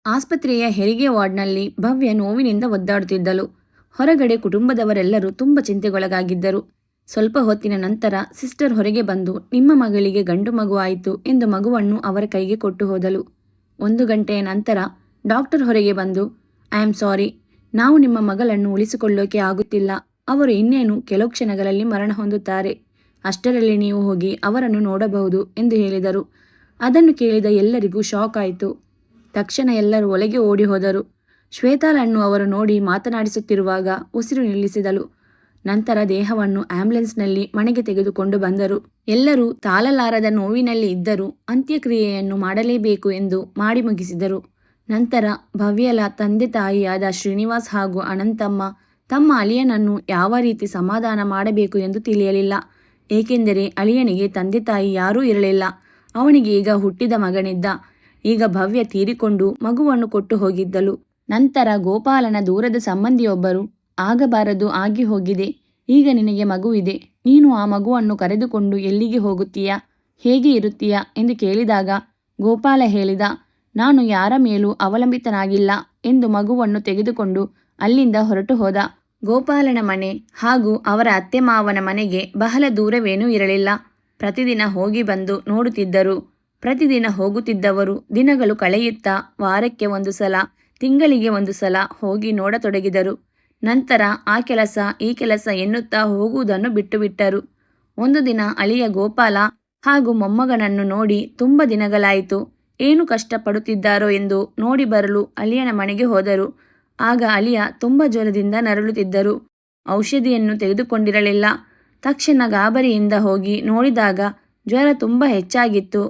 ಆಸ್ಪತ್ರೆಯ ಹೆರಿಗೆ ವಾರ್ಡ್ನಲ್ಲಿ ಭವ್ಯ ನೋವಿನಿಂದ ಒದ್ದಾಡುತ್ತಿದ್ದಳು. ಹೊರಗಡೆ ಕುಟುಂಬದವರೆಲ್ಲರೂ ತುಂಬ ಚಿಂತೆಗೊಳಗಾಗಿದ್ದರು. ಸ್ವಲ್ಪ ಹೊತ್ತಿನ ನಂತರ ಸಿಸ್ಟರ್ ಹೊರಗೆ ಬಂದು, ನಿಮ್ಮ ಮಗಳಿಗೆ ಗಂಡು ಮಗು ಆಯಿತು ಎಂದು ಮಗುವನ್ನು ಅವರ ಕೈಗೆ ಕೊಟ್ಟು ಹೋದಳು. 1 ಗಂಟೆಯ ನಂತರ ಡಾಕ್ಟರ್ ಹೊರಗೆ ಬಂದು, ಐ ಆಮ್ ಸಾರಿ, ನಾವು ನಿಮ್ಮ ಮಗಳನ್ನು ಉಳಿಸಿಕೊಳ್ಳೋಕೆ ಆಗುತ್ತಿಲ್ಲ. ಅವರು ಇನ್ನೇನು ಕೆಲವು ಕ್ಷಣಗಳಲ್ಲಿ ಮರಣ ಹೊಂದುತ್ತಾರೆ. ಅಷ್ಟರಲ್ಲಿ ನೀವು ಹೋಗಿ ಅವರನ್ನು ನೋಡಬಹುದು ಎಂದು ಹೇಳಿದರು. ಅದನ್ನು ಕೇಳಿದ ಎಲ್ಲರಿಗೂ ಶಾಕ್ ಆಯಿತು. ತಕ್ಷಣ ಎಲ್ಲರೂ ಒಳಗೆ ಓಡಿ ಹೋದರು. ಶ್ವೇತಾಳನ್ನು ಅವರು ನೋಡಿ ಮಾತನಾಡಿಸುತ್ತಿರುವಾಗ ಉಸಿರು ನಿಲ್ಲಿಸಿದಳು. ನಂತರ ದೇಹವನ್ನು ಆಂಬ್ಯುಲೆನ್ಸ್ನಲ್ಲಿ ಮನೆಗೆ ತೆಗೆದುಕೊಂಡು ಬಂದರು. ಎಲ್ಲರೂ ತಾಳಲಾರದ ನೋವಿನಲ್ಲಿ ಇದ್ದರೂ ಅಂತ್ಯಕ್ರಿಯೆಯನ್ನು ಮಾಡಲೇಬೇಕು ಎಂದು ಮಾಡಿ ಮುಗಿಸಿದರು. ನಂತರ ಭವ್ಯಳ ತಂದೆ ತಾಯಿಯಾದ ಶ್ರೀನಿವಾಸ್ ಹಾಗೂ ಅನಂತಮ್ಮ ತಮ್ಮ ಅಳಿಯನನ್ನು ಯಾವ ರೀತಿ ಸಮಾಧಾನ ಮಾಡಬೇಕು ಎಂದು ತಿಳಿಯಲಿಲ್ಲ. ಏಕೆಂದರೆ ಅಳಿಯನಿಗೆ ತಂದೆ ತಾಯಿ ಯಾರೂ ಇರಲಿಲ್ಲ. ಅವನಿಗೆ ಈಗ ಹುಟ್ಟಿದ ಮಗನಿದ್ದ. ಈಗ ಭವ್ಯ ತೀರಿಕೊಂಡು ಮಗುವನ್ನು ಕೊಟ್ಟು ಹೋಗಿದ್ದಳು. ನಂತರ ಗೋಪಾಲನ ದೂರದ ಸಂಬಂಧಿಯೊಬ್ಬರು, ಆಗಬಾರದು ಆಗಿ ಹೋಗಿದೆ, ಈಗ ನಿನಗೆ ಮಗುವಿದೆ, ನೀನು ಆ ಮಗುವನ್ನು ಕರೆದುಕೊಂಡು ಎಲ್ಲಿಗೆ ಹೋಗುತ್ತೀಯಾ, ಹೇಗೆ ಇರುತ್ತೀಯಾ ಎಂದು ಕೇಳಿದಾಗ ಗೋಪಾಲ ಹೇಳಿದ, ನಾನು ಯಾರ ಮೇಲೂ ಅವಲಂಬಿತನಾಗಿಲ್ಲ ಎಂದು ಮಗುವನ್ನು ತೆಗೆದುಕೊಂಡು ಅಲ್ಲಿಂದ ಹೊರಟು ಹೋದ. ಗೋಪಾಲನ ಮನೆ ಹಾಗೂ ಅವರ ಅತ್ತೆ ಮಾವನ ಮನೆಗೆ ಬಹಳ ದೂರವೇನೂ ಇರಲಿಲ್ಲ. ಪ್ರತಿದಿನ ಹೋಗಿ ಬಂದು ನೋಡುತ್ತಿದ್ದರು. ಪ್ರತಿದಿನ ಹೋಗುತ್ತಿದ್ದವರು ದಿನಗಳು ಕಳೆಯುತ್ತಾ ವಾರಕ್ಕೆ 1 ಸಲ, ತಿಂಗಳಿಗೆ 1 ಸಲ ಹೋಗಿ ನೋಡತೊಡಗಿದರು. ನಂತರ ಆ ಕೆಲಸ ಈ ಕೆಲಸ ಎನ್ನುತ್ತಾ ಹೋಗುವುದನ್ನು ಬಿಟ್ಟುಬಿಟ್ಟರು. ಒಂದು ದಿನ ಅಳಿಯ ಗೋಪಾಲ ಹಾಗೂ ಮೊಮ್ಮಗನನ್ನು ನೋಡಿ ತುಂಬ ದಿನಗಳಾಯಿತು, ಏನು ಕಷ್ಟಪಡುತ್ತಿದ್ದಾರೋ ಎಂದು ನೋಡಿ ಬರಲು ಅಳಿಯನ ಮನೆಗೆ ಹೋದರು. ಆಗ ಅಳಿಯ ತುಂಬ ಜ್ವರದಿಂದ ನರಳುತ್ತಿದ್ದರು. ಔಷಧಿಯನ್ನು ತೆಗೆದುಕೊಂಡಿರಲಿಲ್ಲ. ತಕ್ಷಣ ಗಾಬರಿಯಿಂದ ಹೋಗಿ ನೋಡಿದಾಗ ಜ್ವರ ತುಂಬ ಹೆಚ್ಚಾಗಿತ್ತು.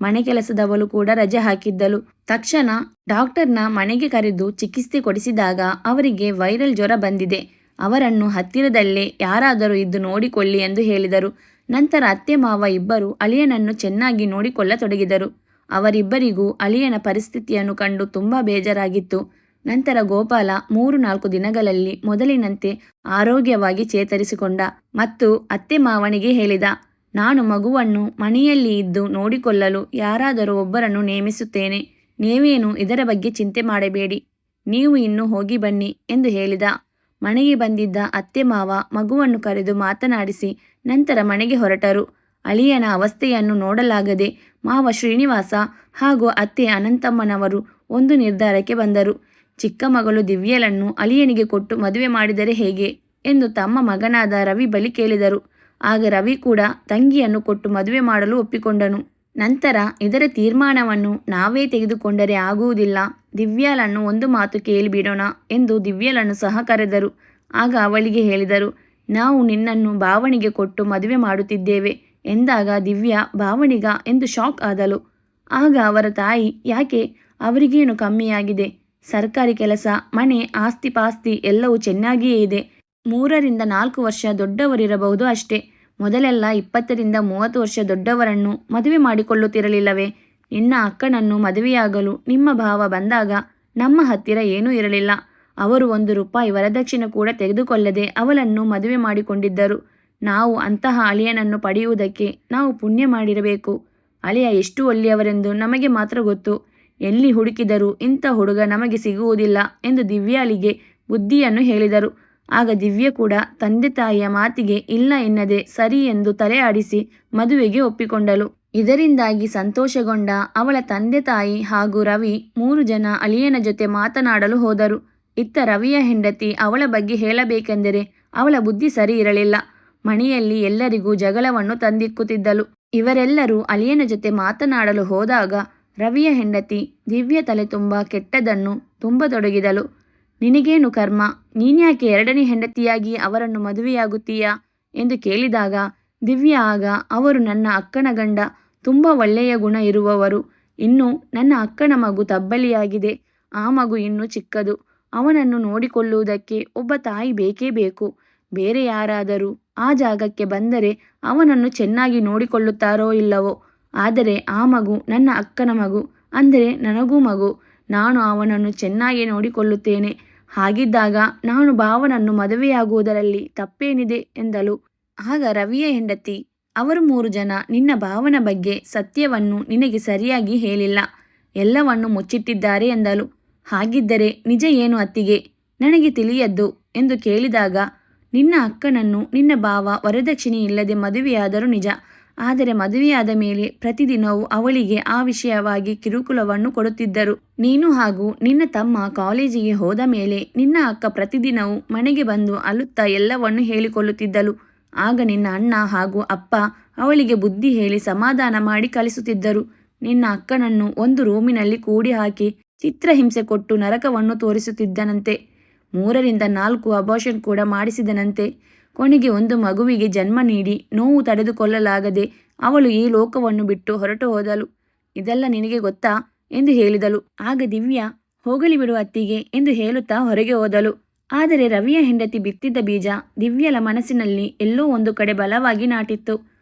ಮನೆ ಕೆಲಸದವಳು ಕೂಡ ರಜೆ ಹಾಕಿದ್ದಳು. ತಕ್ಷಣ ಡಾಕ್ಟರ್ನ ಮನೆಗೆ ಕರೆದು ಚಿಕಿತ್ಸೆ ಕೊಡಿಸಿದಾಗ ಅವರಿಗೆ ವೈರಲ್ ಜ್ವರ ಬಂದಿದೆ, ಅವರನ್ನು ಹತ್ತಿರದಲ್ಲೇ ಯಾರಾದರೂ ಇದ್ದು ನೋಡಿಕೊಳ್ಳಿ ಎಂದು ಹೇಳಿದರು. ನಂತರ ಅತ್ತೆ ಮಾವ ಇಬ್ಬರು ಅಳಿಯನನ್ನು ಚೆನ್ನಾಗಿ ನೋಡಿಕೊಳ್ಳತೊಡಗಿದರು. ಅವರಿಬ್ಬರಿಗೂ ಅಳಿಯನ ಪರಿಸ್ಥಿತಿಯನ್ನು ಕಂಡು ತುಂಬ ಬೇಜಾರಾಗಿತ್ತು. ನಂತರ ಗೋಪಾಲ 3-4 ದಿನಗಳಲ್ಲಿ ಮೊದಲಿನಂತೆ ಆರೋಗ್ಯವಾಗಿ ಚೇತರಿಸಿಕೊಂಡ ಮತ್ತು ಅತ್ತೆ ಮಾವನಿಗೆ ಹೇಳಿದ, ನಾನು ಮಗುವನ್ನು ಮನೆಯಲ್ಲಿ ಇದ್ದು ನೋಡಿಕೊಳ್ಳಲು ಯಾರಾದರೂ ಒಬ್ಬರನ್ನು ನೇಮಿಸುತ್ತೇನೆ, ನೀವೇನು ಇದರ ಬಗ್ಗೆ ಚಿಂತೆ ಮಾಡಬೇಡಿ, ನೀವು ಇನ್ನು ಹೋಗಿ ಬನ್ನಿ ಎಂದು ಹೇಳಿದ. ಮನೆಗೆ ಬಂದಿದ್ದ ಅತ್ತೆ ಮಾವ ಮಗುವನ್ನು ಕರೆದು ಮಾತನಾಡಿಸಿ ನಂತರ ಮನೆಗೆ ಹೊರಟರು. ಅಳಿಯನ ಅವಸ್ಥೆಯನ್ನು ನೋಡಲಾಗದೆ ಮಾವ ಶ್ರೀನಿವಾಸ ಹಾಗೂ ಅತ್ತೆ ಅನಂತಮ್ಮನವರು ಒಂದು ನಿರ್ಧಾರಕ್ಕೆ ಬಂದರು. ಚಿಕ್ಕ ಮಗಳು ದಿವ್ಯಳನ್ನು ಅಳಿಯನಿಗೆ ಕೊಟ್ಟು ಮದುವೆ ಮಾಡಿದರೆ ಹೇಗೆ ಎಂದು ತಮ್ಮ ಮಗನಾದ ರವಿ ಬಳಿ ಕೇಳಿದರು. ಆಗ ರವಿ ಕೂಡ ತಂಗಿಯನ್ನು ಕೊಟ್ಟು ಮದುವೆ ಮಾಡಲು ಒಪ್ಪಿಕೊಂಡನು. ನಂತರ ಇದರ ತೀರ್ಮಾನವನ್ನು ನಾವೇ ತೆಗೆದುಕೊಂಡರೆ ಆಗುವುದಿಲ್ಲ, ದಿವ್ಯಾಳನ್ನು ಒಂದು ಮಾತು ಕೇಳಿಬಿಡೋಣ ಎಂದು ದಿವ್ಯಳನ್ನು ಸಹ ಕರೆದರು. ಆಗ ಅವಳಿಗೆ ಹೇಳಿದರು, ನಾವು ನಿನ್ನನ್ನು ಭಾವನಿಗೆ ಕೊಟ್ಟು ಮದುವೆ ಮಾಡುತ್ತಿದ್ದೇವೆ ಎಂದಾಗ ದಿವ್ಯಾ ಭಾವನಿಗ ಎಂದು ಶಾಕ್ ಆದಳು. ಆಗ ಅವರ ತಾಯಿ, ಯಾಕೆ, ಅವರಿಗೇನು ಕಮ್ಮಿಯಾಗಿದೆ, ಸರ್ಕಾರಿ ಕೆಲಸ, ಮನೆ, ಆಸ್ತಿ ಪಾಸ್ತಿ ಎಲ್ಲವೂ ಚೆನ್ನಾಗಿಯೇ ಇದೆ, 3-4 ವರ್ಷ ದೊಡ್ಡವರಿರಬಹುದು ಅಷ್ಟೇ, ಮೊದಲೆಲ್ಲ 20-30 ವರ್ಷ ದೊಡ್ಡವರನ್ನು ಮದುವೆ ಮಾಡಿಕೊಳ್ಳುತ್ತಿರಲಿಲ್ಲವೇ, ನಿನ್ನ ಅಕ್ಕನನ್ನು ಮದುವೆಯಾಗಲು ನಿಮ್ಮ ಭಾವ ಬಂದಾಗ ನಮ್ಮ ಹತ್ತಿರ ಏನೂ ಇರಲಿಲ್ಲ, ಅವರು 1 ರೂಪಾಯಿ ವರದಕ್ಷಿಣೆ ಕೂಡ ತೆಗೆದುಕೊಳ್ಳದೆ ಅವಳನ್ನು ಮದುವೆ ಮಾಡಿಕೊಂಡಿದ್ದರು, ನಾವು ಅಂತಹ ಅಳಿಯನನ್ನು ಪಡೆಯುವುದಕ್ಕೆ ನಾವು ಪುಣ್ಯ ಮಾಡಿರಬೇಕು, ಅಳಿಯ ಎಷ್ಟು ಒಳ್ಳೆಯವರೆಂದು ನಮಗೆ ಮಾತ್ರ ಗೊತ್ತು, ಎಲ್ಲಿ ಹುಡುಕಿದರೂ ಇಂಥ ಹುಡುಗ ನಮಗೆ ಸಿಗುವುದಿಲ್ಲ ಎಂದು ದಿವ್ಯಾಳಿಗೆ ಬುದ್ಧಿಯನ್ನು ಹೇಳಿದರು. ಆಗ ದಿವ್ಯ ಕೂಡ ತಂದೆ ತಾಯಿಯ ಮಾತಿಗೆ ಇಲ್ಲ ಎನ್ನದೆ ಸರಿ ಎಂದು ತಲೆ ಆಡಿಸಿ ಮದುವೆಗೆ ಒಪ್ಪಿಕೊಂಡಳು. ಇದರಿಂದಾಗಿ ಸಂತೋಷಗೊಂಡ ಅವಳ ತಂದೆ ತಾಯಿ ಹಾಗೂ ರವಿ 3 ಜನ ಅಳಿಯನ ಜೊತೆ ಮಾತನಾಡಲು ಹೋದರು. ಇತ್ತ ರವಿಯ ಹೆಂಡತಿ ಅವಳ ಬಗ್ಗೆ ಹೇಳಬೇಕೆಂದರೆ ಅವಳ ಬುದ್ಧಿ ಸರಿ ಇರಲಿಲ್ಲ. ಮನೆಯಲ್ಲಿ ಎಲ್ಲರಿಗೂ ಜಗಳವನ್ನು ತಂದಿಕ್ಕುತ್ತಿದ್ದಳು. ಇವರೆಲ್ಲರೂ ಅಳಿಯನ ಜೊತೆ ಮಾತನಾಡಲು ಹೋದಾಗ ರವಿಯ ಹೆಂಡತಿ ದಿವ್ಯ ತಲೆ ತುಂಬ ಕೆಟ್ಟದನ್ನು ತುಂಬತೊಡಗಿದಳು. ನಿನಗೇನು ಕರ್ಮ, ನೀನ್ಯಾಕೆ 2ನೇ ಹೆಂಡತಿಯಾಗಿ ಅವರನ್ನು ಮದುವೆಯಾಗುತ್ತೀಯಾ ಎಂದು ಕೇಳಿದಾಗ ದಿವ್ಯ ಆಗ, ಅವರು ನನ್ನ ಅಕ್ಕನ ಗಂಡ, ತುಂಬ ಒಳ್ಳೆಯ ಗುಣ ಇರುವವರು, ಇನ್ನು ನನ್ನ ಅಕ್ಕನ ಮಗು ತಬ್ಬಲಿಯಾಗಿದೆ, ಆ ಮಗು ಇನ್ನೂ ಚಿಕ್ಕದು, ಅವನನ್ನು ನೋಡಿಕೊಳ್ಳುವುದಕ್ಕೆ ಒಬ್ಬ ತಾಯಿ ಬೇಕೇ ಬೇಕು, ಬೇರೆ ಯಾರಾದರೂ ಆ ಜಾಗಕ್ಕೆ ಬಂದರೆ ಅವನನ್ನು ಚೆನ್ನಾಗಿ ನೋಡಿಕೊಳ್ಳುತ್ತಾರೋ ಇಲ್ಲವೋ, ಆದರೆ ಆ ಮಗು ನನ್ನ ಅಕ್ಕನ ಮಗು, ಅಂದರೆ ನನಗೂ ಮಗು, ನಾನು ಅವನನ್ನು ಚೆನ್ನಾಗಿ ನೋಡಿಕೊಳ್ಳುತ್ತೇನೆ, ಹಾಗಿದ್ದಾಗ ನಾನು ಭಾವನನ್ನು ಮದುವೆಯಾಗುವುದರಲ್ಲಿ ತಪ್ಪೇನಿದೆ ಎಂದಳು. ಆಗ ರವಿಯ ಹೆಂಡತಿ, ಅವರು 3 ಜನ ನಿನ್ನ ಭಾವನ ಬಗ್ಗೆ ಸತ್ಯವನ್ನು ನಿನಗೆ ಸರಿಯಾಗಿ ಹೇಳಿಲ್ಲ, ಎಲ್ಲವನ್ನು ಮುಚ್ಚಿಟ್ಟಿದ್ದಾರೆ ಎಂದಳು. ಹಾಗಿದ್ದರೆ ನಿಜ ಏನು ಅತ್ತಿಗೆ? ನನಗೆ ತಿಳಿಯದ್ದು ಎಂದು ಕೇಳಿದಾಗ, ನಿನ್ನ ಅಕ್ಕನನ್ನು ನಿನ್ನ ಭಾವ ವರದಕ್ಷಿಣೆ ಇಲ್ಲದೆ ಮದುವೆಯಾದರೂ ನಿಜ. ಆದರೆ ಮದುವೆಯಾದ ಮೇಲೆ ಪ್ರತಿದಿನವೂ ಅವಳಿಗೆ ಆ ವಿಷಯವಾಗಿ ಕಿರುಕುಳವನ್ನು ಕೊಡುತ್ತಿದ್ದರು. ನೀನು ಹಾಗೂ ನಿನ್ನ ತಮ್ಮ ಕಾಲೇಜಿಗೆ ಹೋದ ಮೇಲೆ ನಿನ್ನ ಅಕ್ಕ ಪ್ರತಿದಿನವೂ ಮನೆಗೆ ಬಂದು ಅಳುತ್ತಾ ಎಲ್ಲವನ್ನೂ ಹೇಳಿಕೊಳ್ಳುತ್ತಿದ್ದಳು. ಆಗ ನಿನ್ನ ಅಣ್ಣ ಹಾಗೂ ಅಪ್ಪ ಅವಳಿಗೆ ಬುದ್ಧಿ ಹೇಳಿ ಸಮಾಧಾನ ಮಾಡಿ ಕಳಿಸುತ್ತಿದ್ದರು. ನಿನ್ನ ಅಕ್ಕನನ್ನು ಒಂದು ರೂಮಿನಲ್ಲಿ ಕೂಡಿ ಹಾಕಿ ಚಿತ್ರಹಿಂಸೆ ಕೊಟ್ಟು ನರಕವನ್ನು ತೋರಿಸುತ್ತಿದ್ದನಂತೆ. 3-4 ಅಬಾರ್ಷನ್ ಕೂಡ ಮಾಡಿಸಿದನಂತೆ. ಕೊನೆಗೆ ಒಂದು ಮಗುವಿಗೆ ಜನ್ಮ ನೀಡಿ ನೋವು ತಡೆದುಕೊಳ್ಳಲಾಗದೆ ಅವಳು ಈ ಲೋಕವನ್ನು ಬಿಟ್ಟು ಹೊರಟು ಹೋದಳು. ಇದೆಲ್ಲ ನಿನಗೆ ಗೊತ್ತಾ ಎಂದು ಹೇಳಿದಳು. ಆಗ ದಿವ್ಯಾ, ಹೋಗಲಿ ಬಿಡು ಅತ್ತಿಗೆ ಎಂದು ಹೇಳುತ್ತಾ ಹೊರಗೆ ಹೋದಳು. ಆದರೆ ರವಿಯ ಹೆಂಡತಿ ಬಿತ್ತಿದ್ದ ಬೀಜ ದಿವ್ಯಳ ಮನಸ್ಸಿನಲ್ಲಿ ಎಲ್ಲೋ ಒಂದು ಕಡೆ ಬಲವಾಗಿ ನಾಟಿತ್ತು.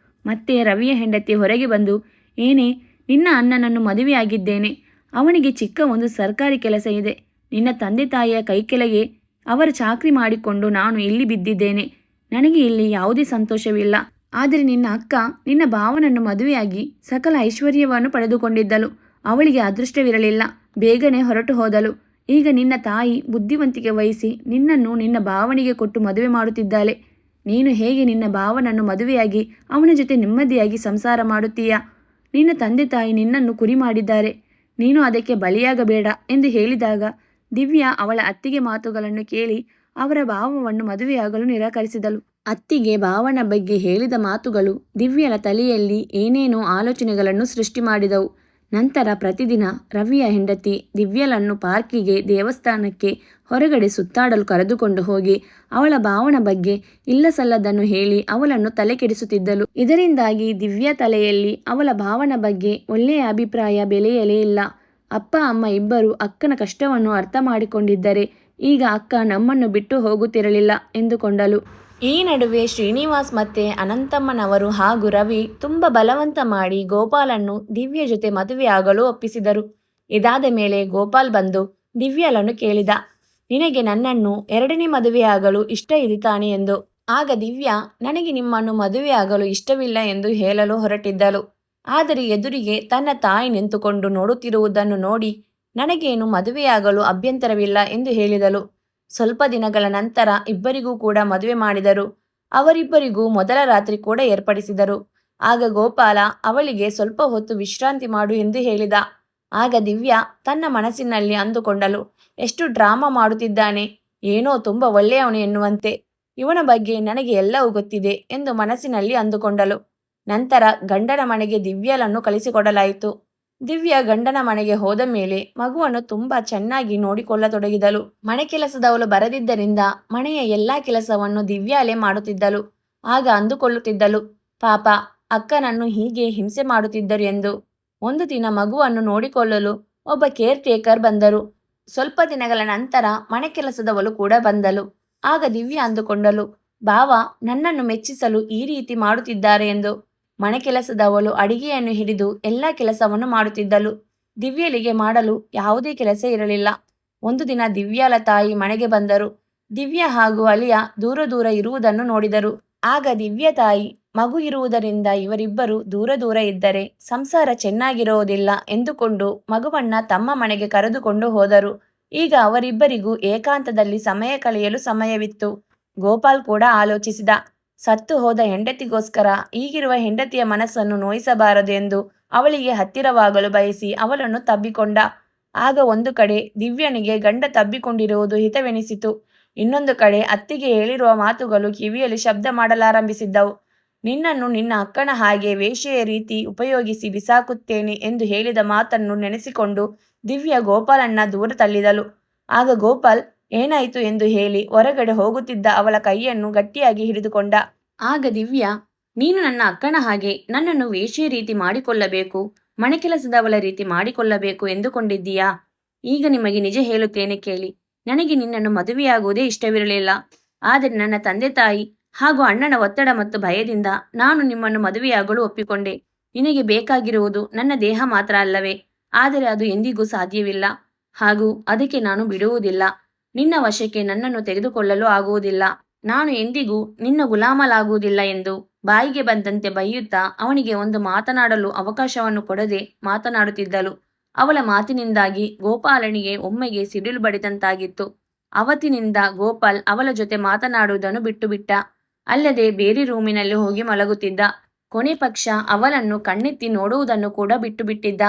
ಮತ್ತೆ ರವಿಯ ಹೆಂಡತಿ ಹೊರಗೆ ಬಂದು, ಏನೇ, ನಿನ್ನ ಅಣ್ಣನನ್ನು ಮದುವೆಯಾಗಿದ್ದೇನೆ. ಅವನಿಗೆ ಚಿಕ್ಕ ಒಂದು ಸರ್ಕಾರಿ ಕೆಲಸ ಇದೆ. ನಿನ್ನ ತಂದೆ ತಾಯಿಯ ಕೈಕೆಳಗೆ ಅವರ ಚಾಕ್ರಿ ಮಾಡಿಕೊಂಡು ನಾನು ಇಲ್ಲಿ ಬಿದ್ದಿದ್ದೇನೆ. ನನಗೆ ಇಲ್ಲಿ ಯಾವುದೇ ಸಂತೋಷವಿಲ್ಲ. ಆದರೆ ನಿನ್ನ ಅಕ್ಕ ನಿನ್ನ ಭಾವನನ್ನು ಮದುವೆಯಾಗಿ ಸಕಲ ಐಶ್ವರ್ಯವನ್ನು ಪಡೆದುಕೊಂಡಿದ್ದಳು. ಅವಳಿಗೆ ಅದೃಷ್ಟವಿರಲಿಲ್ಲ, ಬೇಗನೆ ಹೊರಟು ಹೋದಳು. ಈಗ ನಿನ್ನ ತಾಯಿ ಬುದ್ಧಿವಂತಿಕೆ ವಹಿಸಿ ನಿನ್ನನ್ನು ನಿನ್ನ ಭಾವನಿಗೆ ಕೊಟ್ಟು ಮದುವೆ ಮಾಡುತ್ತಿದ್ದಾಳೆ. ನೀನು ಹೇಗೆ ನಿನ್ನ ಭಾವನನ್ನು ಮದುವೆಯಾಗಿ ಅವನ ಜೊತೆ ನೆಮ್ಮದಿಯಾಗಿ ಸಂಸಾರ ಮಾಡುತ್ತೀಯಾ? ನಿನ್ನ ತಂದೆ ತಾಯಿ ನಿನ್ನನ್ನು ಕುರಿ ಮಾಡಿದ್ದಾರೆ. ನೀನು ಅದಕ್ಕೆ ಬಲಿಯಾಗಬೇಡ ಎಂದು ಹೇಳಿದಾಗ ದಿವ್ಯಾ ಅವಳ ಅತ್ತಿಗೆ ಮಾತುಗಳನ್ನು ಕೇಳಿ ಅವರ ಭಾವವನ್ನು ಮದುವೆಯಾಗಲು ನಿರಾಕರಿಸಿದಳು. ಅತ್ತಿಗೆ ಭಾವನ ಬಗ್ಗೆ ಹೇಳಿದ ಮಾತುಗಳು ದಿವ್ಯಳ ತಲೆಯಲ್ಲಿ ಏನೇನೋ ಆಲೋಚನೆಗಳನ್ನು ಸೃಷ್ಟಿ ಮಾಡಿದವು. ನಂತರ ಪ್ರತಿದಿನ ರವಿಯ ಹೆಂಡತಿ ದಿವ್ಯಳನ್ನು ಪಾರ್ಕಿಗೆ, ದೇವಸ್ಥಾನಕ್ಕೆ, ಹೊರಗಡೆ ಸುತ್ತಾಡಲು ಕರೆದುಕೊಂಡು ಹೋಗಿ ಅವಳ ಭಾವನ ಬಗ್ಗೆ ಇಲ್ಲಸಲ್ಲದನ್ನು ಹೇಳಿ ಅವಳನ್ನು ತಲೆ ಕೆಡಿಸುತ್ತಿದ್ದಳು. ಇದರಿಂದಾಗಿ ದಿವ್ಯಾ ತಲೆಯಲ್ಲಿ ಅವಳ ಭಾವನ ಬಗ್ಗೆ ಒಳ್ಳೆಯ ಅಭಿಪ್ರಾಯ ಬೆಳೆಯಲೇ ಇಲ್ಲ. ಅಪ್ಪ ಅಮ್ಮ ಇಬ್ಬರು ಅಕ್ಕನ ಕಷ್ಟವನ್ನು ಅರ್ಥ ಮಾಡಿಕೊಂಡಿದ್ದರೆ ಈಗ ಅಕ್ಕ ನಮ್ಮನ್ನು ಬಿಟ್ಟು ಹೋಗುತ್ತಿರಲಿಲ್ಲ ಎಂದುಕೊಂಡಳು. ಈ ನಡುವೆ ಶ್ರೀನಿವಾಸ್ ಮತ್ತೆ ಅನಂತಮ್ಮನವರು ಹಾಗೂ ರವಿ ತುಂಬ ಬಲವಂತ ಮಾಡಿ ಗೋಪಾಲನ್ನು ದಿವ್ಯ ಜೊತೆ ಮದುವೆಯಾಗಲು ಒಪ್ಪಿಸಿದರು. ಇದಾದ ಮೇಲೆ ಗೋಪಾಲ್ ಬಂದು ದಿವ್ಯಳನ್ನು ಕೇಳಿದ, ನಿನಗೆ ನನ್ನನ್ನು 2ನೇ ಮದುವೆಯಾಗಲು ಇಷ್ಟ ಇದೆ ತಾನೆ ಎಂದು. ಆಗ ದಿವ್ಯಾ, ನನಗೆ ನಿಮ್ಮನ್ನು ಮದುವೆಯಾಗಲು ಇಷ್ಟವಿಲ್ಲ ಎಂದು ಹೇಳಲು ಹೊರಟಿದ್ದಳು. ಆದರೆ ಎದುರಿಗೆ ತನ್ನ ತಾಯಿ ನಿಂತುಕೊಂಡು ನೋಡುತ್ತಿರುವುದನ್ನು ನೋಡಿ, ನನಗೇನು ಮದುವೆಯಾಗಲು ಅಭ್ಯಂತರವಿಲ್ಲ ಎಂದು ಹೇಳಿದಳು. ಸ್ವಲ್ಪ ದಿನಗಳ ನಂತರ ಇಬ್ಬರಿಗೂ ಕೂಡ ಮದುವೆ ಮಾಡಿದರು. ಅವರಿಬ್ಬರಿಗೂ ಮೊದಲ ರಾತ್ರಿ ಕೂಡ ಏರ್ಪಡಿಸಿದರು. ಆಗ ಗೋಪಾಲ ಅವಳಿಗೆ ಸ್ವಲ್ಪ ಹೊತ್ತು ವಿಶ್ರಾಂತಿ ಮಾಡು ಎಂದು ಹೇಳಿದ. ಆಗ ದಿವ್ಯಾ ತನ್ನ ಮನಸ್ಸಿನಲ್ಲಿ ಅಂದುಕೊಂಡಳು, ಎಷ್ಟು ಡ್ರಾಮಾ ಮಾಡುತ್ತಿದ್ದಾನೆ, ಏನೋ ತುಂಬ ಒಳ್ಳೆಯವನು ಎನ್ನುವಂತೆ. ಇವನ ಬಗ್ಗೆ ನನಗೆ ಎಲ್ಲವೂ ಗೊತ್ತಿದೆ ಎಂದು ಮನಸ್ಸಿನಲ್ಲಿ ಅಂದುಕೊಂಡಳು. ನಂತರ ಗಂಡನ ಮನೆಗೆ ದಿವ್ಯಳನ್ನು ಕಳಿಸಿಕೊಡಲಾಯಿತು. ದಿವ್ಯಾ ಗಂಡನ ಮನೆಗೆ ಹೋದ ಮೇಲೆ ಮಗುವನ್ನು ತುಂಬಾ ಚೆನ್ನಾಗಿ ನೋಡಿಕೊಳ್ಳತೊಡಗಿದಳು. ಮನೆ ಕೆಲಸದವಳು ಬರದಿದ್ದರಿಂದ ಮನೆಯ ಎಲ್ಲಾ ಕೆಲಸವನ್ನು ದಿವ್ಯಾಲೇ ಮಾಡುತ್ತಿದ್ದಳು. ಆಗ ಅಂದುಕೊಳ್ಳುತ್ತಿದ್ದಳು, ಪಾಪ ಅಕ್ಕನನ್ನು ಹೀಗೆ ಹಿಂಸೆ ಮಾಡುತ್ತಿದ್ದರು ಎಂದು. ಒಂದು ದಿನ ಮಗುವನ್ನು ನೋಡಿಕೊಳ್ಳಲು ಒಬ್ಬ ಕೇರ್ ಟೇಕರ್ ಬಂದರು. ಸ್ವಲ್ಪ ದಿನಗಳ ನಂತರ ಮನೆ ಕೆಲಸದವಳು ಕೂಡ ಬಂದಳು. ಆಗ ದಿವ್ಯಾ ಅಂದುಕೊಂಡಳು, ಭಾವ ನನ್ನನ್ನು ಮೆಚ್ಚಿಸಲು ಈ ರೀತಿ ಮಾಡುತ್ತಿದ್ದಾರೆ ಎಂದು. ಮನೆ ಕೆಲಸದವಳು ಅಡಿಗೆಯನ್ನು ಹಿಡಿದು ಎಲ್ಲ ಕೆಲಸವನ್ನು ಮಾಡುತ್ತಿದ್ದಳು. ದಿವ್ಯಳಿಗೆ ಮಾಡಲು ಯಾವುದೇ ಕೆಲಸ ಇರಲಿಲ್ಲ. ಒಂದು ದಿನ ದಿವ್ಯಾಳ ತಾಯಿ ಮನೆಗೆ ಬಂದರು. ದಿವ್ಯಾ ಹಾಗೂ ಅಳಿಯ ದೂರ ದೂರ ಇರುವುದನ್ನು ನೋಡಿದರು. ಆಗ ದಿವ್ಯಾ ತಾಯಿ, ಮಗು ಇರುವುದರಿಂದ ಇವರಿಬ್ಬರು ದೂರ ದೂರ ಇದ್ದರೆ ಸಂಸಾರ ಚೆನ್ನಾಗಿರುವುದಿಲ್ಲ ಎಂದುಕೊಂಡು ಮಗುವನ್ನ ತಮ್ಮ ಮನೆಗೆ ಕರೆದುಕೊಂಡು ಹೋದರು. ಈಗ ಅವರಿಬ್ಬರಿಗೂ ಏಕಾಂತದಲ್ಲಿ ಸಮಯ ಕಳೆಯಲು ಸಮಯವಿತ್ತು. ಗೋಪಾಲ್ ಕೂಡ ಆಲೋಚಿಸಿದ, ಸತ್ತು ಹೋದ ಹೆಂಡತಿಗೋಸ್ಕರ ಈಗಿರುವ ಹೆಂಡತಿಯ ಮನಸ್ಸನ್ನು ನೋಯಿಸಬಾರದು ಎಂದು ಅವಳಿಗೆ ಹತ್ತಿರವಾಗಲು ಬಯಸಿ ಅವಳನ್ನು ತಬ್ಬಿಕೊಂಡ. ಆಗ ಒಂದು ಕಡೆ ದಿವ್ಯನಿಗೆ ಗಂಡ ತಬ್ಬಿಕೊಂಡಿರುವುದು ಹಿತವೆನಿಸಿತು. ಇನ್ನೊಂದು ಕಡೆ ಅತ್ತಿಗೆ ಹೇಳಿರುವ ಮಾತುಗಳು ಕಿವಿಯಲ್ಲಿ ಶಬ್ದ ಮಾಡಲಾರಂಭಿಸಿದ್ದವು. ನಿನ್ನನ್ನು ನಿನ್ನ ಅಕ್ಕನ ಹಾಗೆ ವೇಶ್ಯೆಯ ರೀತಿ ಉಪಯೋಗಿಸಿ ಬಿಸಾಕುತ್ತೇನೆ ಎಂದು ಹೇಳಿದ ಮಾತನ್ನು ನೆನೆಸಿಕೊಂಡು ದಿವ್ಯಾ ಗೋಪಾಲನ್ನ ದೂರ ತಳ್ಳಿದಳು. ಆಗ ಗೋಪಾಲ್ ಏನಾಯಿತು ಎಂದು ಹೇಳಿ ಹೊರಗಡೆ ಹೋಗುತ್ತಿದ್ದ ಅವಳ ಕೈಯನ್ನು ಗಟ್ಟಿಯಾಗಿ ಹಿಡಿದುಕೊಂಡ. ಆಗ ದಿವ್ಯಾ, ನೀನು ನನ್ನ ಅಕ್ಕನ ಹಾಗೆ ನನ್ನನ್ನು ವೇಶ್ಯೆ ರೀತಿ ಮಾಡಿಕೊಳ್ಳಬೇಕು, ಮನೆ ಕೆಲಸದವಳ ರೀತಿ ಮಾಡಿಕೊಳ್ಳಬೇಕು ಎಂದುಕೊಂಡಿದ್ದೀಯಾ? ಈಗ ನಿಮಗೆ ನಿಜ ಹೇಳುತ್ತೇನೆ ಕೇಳಿ. ನನಗೆ ನಿನ್ನನ್ನು ಮದುವೆಯಾಗುವುದೇ ಇಷ್ಟವಿರಲಿಲ್ಲ. ಆದರೆ ನನ್ನ ತಂದೆ ತಾಯಿ ಹಾಗೂ ಅಣ್ಣನ ಒತ್ತಡ ಮತ್ತು ಭಯದಿಂದ ನಾನು ನಿಮ್ಮನ್ನು ಮದುವೆಯಾಗಲು ಒಪ್ಪಿಕೊಂಡೆ. ನಿನಗೆ ಬೇಕಾಗಿರುವುದು ನನ್ನ ದೇಹ ಮಾತ್ರ ಅಲ್ಲವೇ? ಆದರೆ ಅದು ಎಂದಿಗೂ ಸಾಧ್ಯವಿಲ್ಲ, ಹಾಗೂ ಅದಕ್ಕೆ ನಾನು ಬಿಡುವುದಿಲ್ಲ. ನಿನ್ನ ವಶಕ್ಕೆ ನನ್ನನ್ನು ತೆಗೆದುಕೊಳ್ಳಲು ಆಗುವುದಿಲ್ಲ. ನಾನು ಎಂದಿಗೂ ನಿನ್ನ ಗುಲಾಮಲಾಗುವುದಿಲ್ಲ ಎಂದು ಬಾಯಿಗೆ ಬಂದಂತೆ ಬೈಯುತ್ತಾ ಅವನಿಗೆ ಒಂದು ಮಾತನಾಡಲು ಅವಕಾಶವನ್ನು ಕೊಡದೆ ಮಾತನಾಡುತ್ತಿದ್ದಳು. ಅವಳ ಮಾತಿನಿಂದಾಗಿ ಗೋಪಾಲನಿಗೆ ಒಮ್ಮೆಗೆ ಸಿಡಿಲು ಬಡಿದಂತಾಗಿತ್ತು. ಅವತ್ತಿನಿಂದ ಗೋಪಾಲ್ ಅವಳ ಜೊತೆ ಮಾತನಾಡುವುದನ್ನು ಬಿಟ್ಟು ಬಿಟ್ಟ. ಅಲ್ಲದೆ ಬೇರೆ ರೂಮಿನಲ್ಲಿ ಹೋಗಿ ಮಲಗುತ್ತಿದ್ದ. ಕೊನೆ ಪಕ್ಷ ಅವಳನ್ನು ಕಣ್ಣೆತ್ತಿ ನೋಡುವುದನ್ನು ಕೂಡ ಬಿಟ್ಟು ಬಿಟ್ಟಿದ್ದ.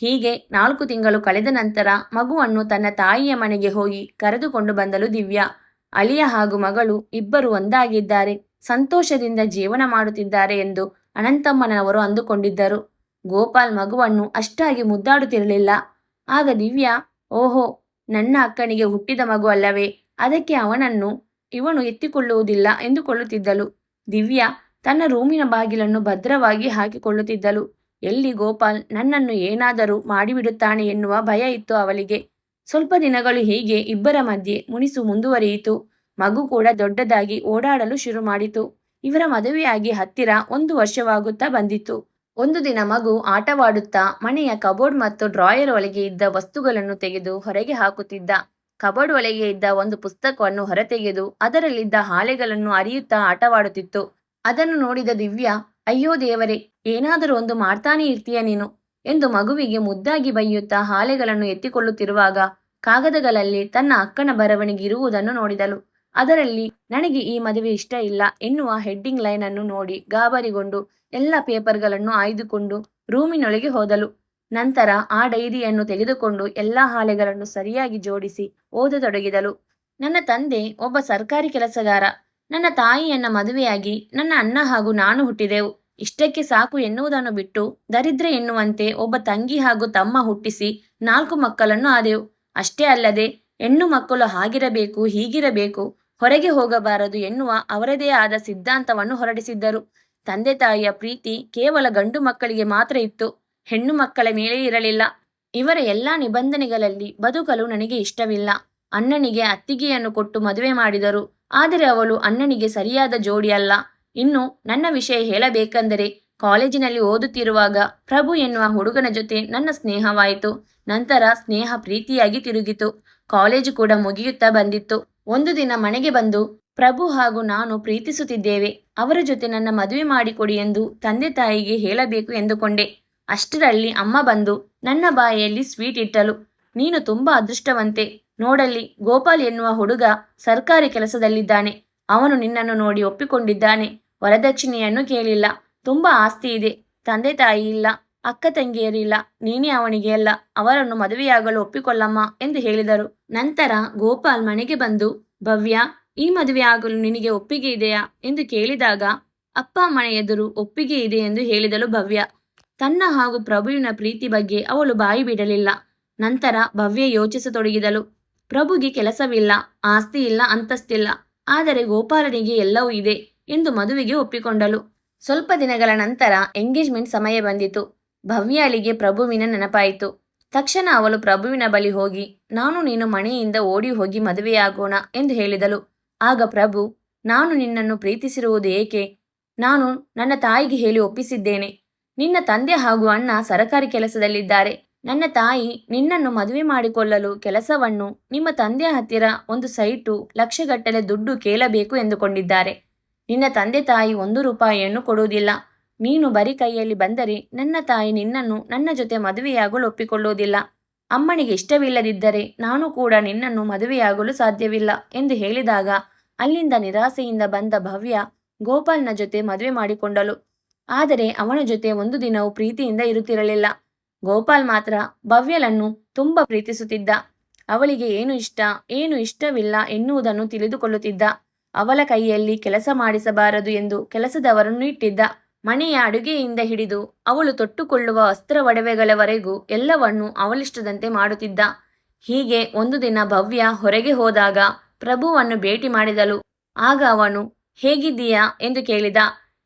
ಹೀಗೆ 4 ತಿಂಗಳು ಕಳೆದ ನಂತರ ಮಗುವನ್ನು ತನ್ನ ತಾಯಿಯ ಮನೆಗೆ ಹೋಗಿ ಕರೆದುಕೊಂಡು ಬಂದಳು ದಿವ್ಯಾ. ಅಳಿಯ ಹಾಗೂ ಮಗಳು ಇಬ್ಬರು ಒಂದಾಗಿದ್ದಾರೆ, ಸಂತೋಷದಿಂದ ಜೀವನ ಮಾಡುತ್ತಿದ್ದಾರೆ ಎಂದು ಅನಂತಮ್ಮನವರು ಅಂದುಕೊಂಡಿದ್ದರು. ಗೋಪಾಲ್ ಮಗುವನ್ನು ಅಷ್ಟಾಗಿ ಮುದ್ದಾಡುತ್ತಿರಲಿಲ್ಲ. ಆಗ ದಿವ್ಯಾ, ಓಹೋ, ನನ್ನ ಅಕ್ಕನಿಗೆ ಹುಟ್ಟಿದ ಮಗು ಅಲ್ಲವೇ, ಅದಕ್ಕೆ ಅವನನ್ನು ಇವನು ಎತ್ತಿಕೊಳ್ಳುವುದಿಲ್ಲ ಎಂದುಕೊಳ್ಳುತ್ತಿದ್ದಳು. ದಿವ್ಯಾ ತನ್ನ ರೂಮಿನ ಬಾಗಿಲನ್ನು ಭದ್ರವಾಗಿ ಹಾಕಿಕೊಳ್ಳುತ್ತಿದ್ದಳು. ಎಲ್ಲಿ ಗೋಪಾಲ್ ನನ್ನನ್ನು ಏನಾದರೂ ಮಾಡಿಬಿಡುತ್ತಾನೆ ಎನ್ನುವ ಭಯ ಇತ್ತು ಅವಳಿಗೆ. ಸ್ವಲ್ಪ ದಿನಗಳು ಹೀಗೆ ಇಬ್ಬರ ಮಧ್ಯೆ ಮುನಿಸು ಮುಂದುವರಿಯಿತು. ಮಗು ಕೂಡ ದೊಡ್ಡದಾಗಿ ಓಡಾಡಲು ಶುರು ಮಾಡಿತು. ಇವರ ಮದುವೆಯಾಗಿ ಹತ್ತಿರ 1 ವರ್ಷವಾಗುತ್ತಾ ಬಂದಿತ್ತು. ಒಂದು ದಿನ ಮಗು ಆಟವಾಡುತ್ತಾ ಮನೆಯ ಕಬೋರ್ಡ್ ಮತ್ತು ಡ್ರಾಯರ್ ಒಳಗೆ ಇದ್ದ ವಸ್ತುಗಳನ್ನು ತೆಗೆದು ಹೊರಗೆ ಹಾಕುತ್ತಿದ್ದ. ಕಬೋರ್ಡ್ ಒಳಗೆ ಇದ್ದ ಒಂದು ಪುಸ್ತಕವನ್ನು ಹೊರತೆಗೆದು ಅದರಲ್ಲಿದ್ದ ಹಾಳೆಗಳನ್ನು ಅರಿಯುತ್ತಾ ಆಟವಾಡುತ್ತಿತ್ತು. ಅದನ್ನು ನೋಡಿದ ದಿವ್ಯಾ, ಅಯ್ಯೋ ದೇವರೇ, ಏನಾದರೂ ಒಂದು ಮಾಡ್ತಾನೆ ಇರ್ತೀಯ ನೀನು ಎಂದು ಮಗುವಿಗೆ ಮುದ್ದಾಗಿ ಬೈಯುತ್ತಾ ಹಾಳೆಗಳನ್ನು ಎತ್ತಿಕೊಳ್ಳುತ್ತಿರುವಾಗ ಕಾಗದಗಳಲ್ಲಿ ತನ್ನ ಅಕ್ಕನ ಬರವಣಿಗೆ ಇರುವುದನ್ನು ನೋಡಿದಳು. ಅದರಲ್ಲಿ ನನಗೆ ಈ ಮದುವೆ ಇಷ್ಟ ಇಲ್ಲ ಎನ್ನುವ ಹೆಡ್ಡಿಂಗ್ ಲೈನ್ ಅನ್ನು ನೋಡಿ ಗಾಬರಿಗೊಂಡು ಎಲ್ಲ ಪೇಪರ್ಗಳನ್ನು ಆಯ್ದುಕೊಂಡು ರೂಮಿನೊಳಗೆ ಹೋದಳು. ನಂತರ ಆ ಡೈರಿಯನ್ನು ತೆಗೆದುಕೊಂಡು ಎಲ್ಲಾ ಹಾಳೆಗಳನ್ನು ಸರಿಯಾಗಿ ಜೋಡಿಸಿ ಓದತೊಡಗಿದಳು. ನನ್ನ ತಂದೆ ಒಬ್ಬ ಸರ್ಕಾರಿ ಕೆಲಸಗಾರ. ನನ್ನ ತಾಯಿಯನ್ನ ಮದುವೆಯಾಗಿ ನನ್ನ ಅಣ್ಣ ಹಾಗೂ ನಾನು ಹುಟ್ಟಿದೆವು. ಇಷ್ಟಕ್ಕೆ ಸಾಕು ಎನ್ನುವುದನ್ನು ಬಿಟ್ಟು ದರಿದ್ರೆ ಎನ್ನುವಂತೆ ಒಬ್ಬ ತಂಗಿ ಹಾಗೂ ತಮ್ಮ ಹುಟ್ಟಿಸಿ 4 ಮಕ್ಕಳನ್ನು ಆದೆವು. ಅಷ್ಟೇ ಅಲ್ಲದೆ ಹೆಣ್ಣು ಮಕ್ಕಳು ಹಾಗಿರಬೇಕು, ಹೀಗಿರಬೇಕು, ಹೊರಗೆ ಹೋಗಬಾರದು ಎನ್ನುವ ಅವರದೇ ಆದ ಸಿದ್ಧಾಂತವನ್ನು ಹೊರಡಿಸಿದ್ದರು. ತಂದೆ ತಾಯಿಯ ಪ್ರೀತಿ ಕೇವಲ ಗಂಡು ಮಕ್ಕಳಿಗೆ ಮಾತ್ರ ಇತ್ತು, ಹೆಣ್ಣು ಮಕ್ಕಳ ಮೇಲೆ ಇರಲಿಲ್ಲ. ಇವರ ಎಲ್ಲಾ ನಿಬಂಧನೆಗಳಲ್ಲಿ ಬದುಕಲು ನನಗೆ ಇಷ್ಟವಿಲ್ಲ. ಅಣ್ಣನಿಗೆ ಅತ್ತಿಗೆಯನ್ನು ಕೊಟ್ಟು ಮದುವೆ ಮಾಡಿದರು. ಆದರೆ ಅವಳು ಅಣ್ಣನಿಗೆ ಸರಿಯಾದ ಜೋಡಿ ಅಲ್ಲ. ಇನ್ನು ನನ್ನ ವಿಷಯ ಹೇಳಬೇಕೆಂದರೆ, ಕಾಲೇಜಿನಲ್ಲಿ ಓದುತ್ತಿರುವಾಗ ಪ್ರಭು ಎನ್ನುವ ಹುಡುಗನ ಜೊತೆ ನನ್ನ ಸ್ನೇಹವಾಯಿತು. ನಂತರ ಸ್ನೇಹ ಪ್ರೀತಿಯಾಗಿ ತಿರುಗಿತು. ಕಾಲೇಜು ಕೂಡ ಮುಗಿಯುತ್ತಾ ಬಂದಿತ್ತು. ಒಂದು ದಿನ ಮನೆಗೆ ಬಂದು, ಪ್ರಭು ಹಾಗೂ ನಾನು ಪ್ರೀತಿಸುತ್ತಿದ್ದೇವೆ, ಅವರ ಜೊತೆ ನನ್ನ ಮದುವೆ ಮಾಡಿಕೊಡಿ ಎಂದು ತಂದೆ ತಾಯಿಗೆ ಹೇಳಬೇಕು ಎಂದುಕೊಂಡೆ. ಅಷ್ಟರಲ್ಲಿ ಅಮ್ಮ ಬಂದು ನನ್ನ ಬಾಯಿಯಲ್ಲಿ ಸ್ವೀಟ್ ಇಟ್ಟಳು. ನೀನು ತುಂಬಾ ಅದೃಷ್ಟವಂತೆ. ನೋಡಲ್ಲಿ, ಗೋಪಾಲ್ ಎನ್ನುವ ಹುಡುಗ ಸರ್ಕಾರಿ ಕೆಲಸದಲ್ಲಿದ್ದಾನೆ. ಅವನು ನಿನ್ನನ್ನು ನೋಡಿ ಒಪ್ಪಿಕೊಂಡಿದ್ದಾನೆ. ವರದಕ್ಷಿಣೆಯನ್ನು ಕೇಳಿಲ್ಲ. ತುಂಬಾ ಆಸ್ತಿ ಇದೆ. ತಂದೆ ತಾಯಿ ಇಲ್ಲ, ಅಕ್ಕ ತಂಗಿಯರಿಲ್ಲ. ನೀನೇ ಅವನಿಗೆ ಅಲ್ಲ, ಅವರನ್ನು ಮದುವೆಯಾಗಲು ಒಪ್ಪಿಕೊಳ್ಳಮ್ಮ ಎಂದು ಹೇಳಿದರು. ನಂತರ ಗೋಪಾಲ್ ಮನೆಗೆ ಬಂದು, ಭವ್ಯ, ಈ ಮದುವೆ ಆಗಲು ನಿನಗೆ ಒಪ್ಪಿಗೆ ಇದೆಯಾ ಎಂದು ಕೇಳಿದಾಗ ಅಪ್ಪ ಅಮ್ಮನ ಎದುರು ಒಪ್ಪಿಗೆ ಇದೆ ಎಂದು ಹೇಳಿದಳು ಭವ್ಯ. ತನ್ನ ಹಾಗೂ ಪ್ರಭುವಿನ ಪ್ರೀತಿ ಬಗ್ಗೆ ಅವಳು ಬಾಯಿ ಬಿಡಲಿಲ್ಲ. ನಂತರ ಭವ್ಯ ಯೋಚಿಸತೊಡಗಿದಳು. ಪ್ರಭುಗೆ ಕೆಲಸವಿಲ್ಲ, ಆಸ್ತಿ ಇಲ್ಲ, ಅಂತಸ್ತಿಲ್ಲ. ಆದರೆ ಗೋಪಾಲನಿಗೆ ಎಲ್ಲವೂ ಇದೆ ಎಂದು ಮದುವೆಗೆ ಒಪ್ಪಿಕೊಂಡಳು. ಸ್ವಲ್ಪ ದಿನಗಳ ನಂತರ ಎಂಗೇಜ್ಮೆಂಟ್ ಸಮಯ ಬಂದಿತು. ಭವ್ಯಾಳಿಗೆ ಪ್ರಭುವಿನ ನೆನಪಾಯಿತು. ತಕ್ಷಣ ಅವಳು ಪ್ರಭುವಿನ ಬಳಿ ಹೋಗಿ, ನಾನು ನೀನು ಮನೆಯಿಂದ ಓಡಿ ಹೋಗಿ ಮದುವೆಯಾಗೋಣ ಎಂದು ಹೇಳಿದಳು. ಆಗ ಪ್ರಭು, ನಾನು ನಿನ್ನನ್ನು ಪ್ರೀತಿಸಿರುವುದು ಏಕೆ? ನಾನು ನನ್ನ ತಾಯಿಗೆ ಹೇಳಿ ಒಪ್ಪಿಸಿದ್ದೇನೆ. ನಿನ್ನ ತಂದೆ ಹಾಗೂ ಅಣ್ಣ ಸರಕಾರಿ ಕೆಲಸದಲ್ಲಿದ್ದಾರೆ. ನನ್ನ ತಾಯಿ ನಿನ್ನನ್ನು ಮದುವೆ ಮಾಡಿಕೊಳ್ಳಲು ಕೆಲಸವನ್ನು, ನಿಮ್ಮ ತಂದೆಯ ಹತ್ತಿರ ಒಂದು ಸೈಟು, ಲಕ್ಷಗಟ್ಟಲೆ ದುಡ್ಡು ಕೇಳಬೇಕು ಎಂದುಕೊಂಡಿದ್ದಾರೆ. ನಿನ್ನ ತಂದೆ ತಾಯಿ 1 ರೂಪಾಯಿಯನ್ನು ಕೊಡುವುದಿಲ್ಲ. ನೀನು ಬರೀ ಕೈಯಲ್ಲಿ ಬಂದರೆ ನನ್ನ ತಾಯಿ ನಿನ್ನನ್ನು ನನ್ನ ಜೊತೆ ಮದುವೆಯಾಗಲು ಒಪ್ಪಿಕೊಳ್ಳುವುದಿಲ್ಲ. ಅಮ್ಮನಿಗೆ ಇಷ್ಟವಿಲ್ಲದಿದ್ದರೆ ನಾನು ಕೂಡ ನಿನ್ನನ್ನು ಮದುವೆಯಾಗಲು ಸಾಧ್ಯವಿಲ್ಲ ಎಂದು ಹೇಳಿದಾಗ ಅಲ್ಲಿಂದ ನಿರಾಸೆಯಿಂದ ಬಂದ ಭವ್ಯ ಗೋಪಾಲ್ನ ಜೊತೆ ಮದುವೆ ಮಾಡಿಕೊಂಡಳು. ಆದರೆ ಅವನ ಜೊತೆ ಒಂದು ದಿನವೂ ಪ್ರೀತಿಯಿಂದ ಇರುತ್ತಿರಲಿಲ್ಲ. ಗೋಪಾಲ್ ಮಾತ್ರ ಭವ್ಯಳನ್ನು ತುಂಬ ಪ್ರೀತಿಸುತ್ತಿದ್ದ. ಅವಳಿಗೆ ಏನು ಇಷ್ಟ, ಏನು ಇಷ್ಟವಿಲ್ಲ ಎನ್ನುವುದನ್ನು ತಿಳಿದುಕೊಳ್ಳುತ್ತಿದ್ದ. ಅವಳ ಕೈಯಲ್ಲಿ ಕೆಲಸ ಮಾಡಿಸಬಾರದು ಎಂದು ಕೆಲಸದವರನ್ನು ಇಟ್ಟಿದ್ದ. ಮನೆಯ ಅಡುಗೆಯಿಂದ ಹಿಡಿದು ಅವಳು ತೊಟ್ಟುಕೊಳ್ಳುವ ವಸ್ತ್ರ ಒಡವೆಗಳವರೆಗೂ ಎಲ್ಲವನ್ನೂ ಅವಳಿಷ್ಟದಂತೆ ಮಾಡುತ್ತಿದ್ದ. ಹೀಗೆ ಒಂದು ದಿನ ಭವ್ಯ ಹೊರಗೆ ಹೋದಾಗ ಪ್ರಭುವನ್ನು ಭೇಟಿ ಮಾಡಿದಳು. ಆಗ ಅವನು, ಹೇಗಿದ್ದೀಯಾ ಎಂದು ಕೇಳಿದ.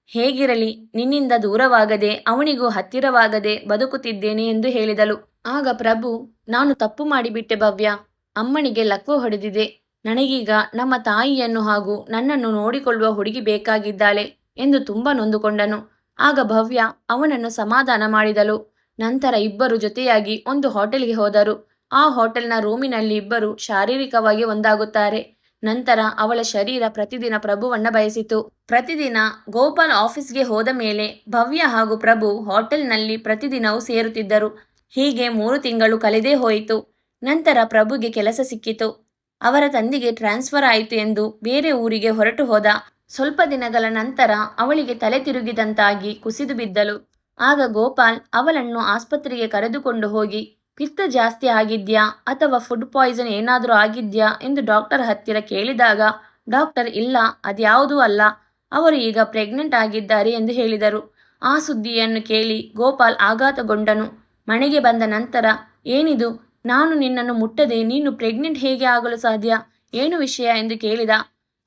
ಹೇಗಿರಲಿ, ನಿನ್ನಿಂದ ದೂರವಾಗದೆ ಅವನಿಗೂ ಹತ್ತಿರವಾಗದೆ ಬದುಕುತ್ತಿದ್ದೇನೆ ಎಂದು ಹೇಳಿದಳು. ಆಗ ಪ್ರಭು, ನಾನು ತಪ್ಪು ಮಾಡಿಬಿಟ್ಟೆ ಭವ್ಯ. ಅಮ್ಮನಿಗೆ ಲಕ್ವ ಹೊಡೆದಿದೆ. ನನಗೀಗ ನಮ್ಮ ತಾಯಿಯನ್ನು ಹಾಗೂ ನನ್ನನ್ನು ನೋಡಿಕೊಳ್ಳುವ ಹುಡುಗಿ ಬೇಕಾಗಿದ್ದಾಳೆ ಎಂದು ತುಂಬ ನೊಂದುಕೊಂಡನು. ಆಗ ಭವ್ಯ ಅವನನ್ನು ಸಮಾಧಾನ ಮಾಡಿದಳು. ನಂತರ ಇಬ್ಬರು ಜೊತೆಯಾಗಿ ಒಂದು ಹೋಟೆಲ್ಗೆ ಹೋದರು. ಆ ಹೋಟೆಲ್ನ ರೂಮಿನಲ್ಲಿ ಇಬ್ಬರು ಶಾರೀರಿಕವಾಗಿ ಒಂದಾಗುತ್ತಾರೆ. ನಂತರ ಅವಳ ಶರೀರ ಪ್ರತಿದಿನ ಪ್ರಭುವನ್ನ ಬಯಸಿತು. ಪ್ರತಿದಿನ ಗೋಪಾಲ್ ಆಫೀಸ್ಗೆ ಹೋದ ಮೇಲೆ ಭವ್ಯ ಹಾಗೂ ಪ್ರಭು ಹೋಟೆಲ್ನಲ್ಲಿ ಪ್ರತಿದಿನವೂ ಸೇರುತ್ತಿದ್ದರು. ಹೀಗೆ 3 ತಿಂಗಳು ಕಳೆದೇ ಹೋಯಿತು. ನಂತರ ಪ್ರಭುಗೆ ಕೆಲಸ ಸಿಕ್ಕಿತು. ಅವರ ತಂದೆಗೆ ಟ್ರಾನ್ಸ್ಫರ್ ಆಯಿತು ಎಂದು ಬೇರೆ ಊರಿಗೆ ಹೊರಟು ಹೋದ. ಸ್ವಲ್ಪ ದಿನಗಳ ನಂತರ ಅವಳಿಗೆ ತಲೆ ತಿರುಗಿದಂತಾಗಿ ಕುಸಿದು ಬಿದ್ದಳು. ಆಗ ಗೋಪಾಲ್ ಅವಳನ್ನು ಆಸ್ಪತ್ರೆಗೆ ಕರೆದುಕೊಂಡು ಹೋಗಿ ಪಿತ್ತ ಜಾಸ್ತಿ ಆಗಿದ್ಯಾ ಅಥವಾ ಫುಡ್ ಪಾಯ್ಸನ್ ಏನಾದರೂ ಆಗಿದ್ಯಾ ಎಂದು ಡಾಕ್ಟರ್ ಹತ್ತಿರ ಕೇಳಿದಾಗ ಡಾಕ್ಟರ್ ಇಲ್ಲ, ಅದ್ಯಾವುದೂ ಅಲ್ಲ, ಅವರು ಈಗ ಪ್ರೆಗ್ನೆಂಟ್ ಆಗಿದ್ದಾರೆ ಎಂದು ಹೇಳಿದರು. ಆ ಸುದ್ದಿಯನ್ನು ಕೇಳಿ ಗೋಪಾಲ್ ಆಘಾತಗೊಂಡನು. ಮನೆಗೆ ಬಂದ ನಂತರ, ಏನಿದು, ನಾನು ನಿನ್ನನ್ನು ಮುಟ್ಟದೆ ನೀನು ಪ್ರೆಗ್ನೆಂಟ್ ಹೇಗೆ ಆಗಲು ಸಾಧ್ಯ, ಏನು ವಿಷಯ ಎಂದು ಕೇಳಿದ.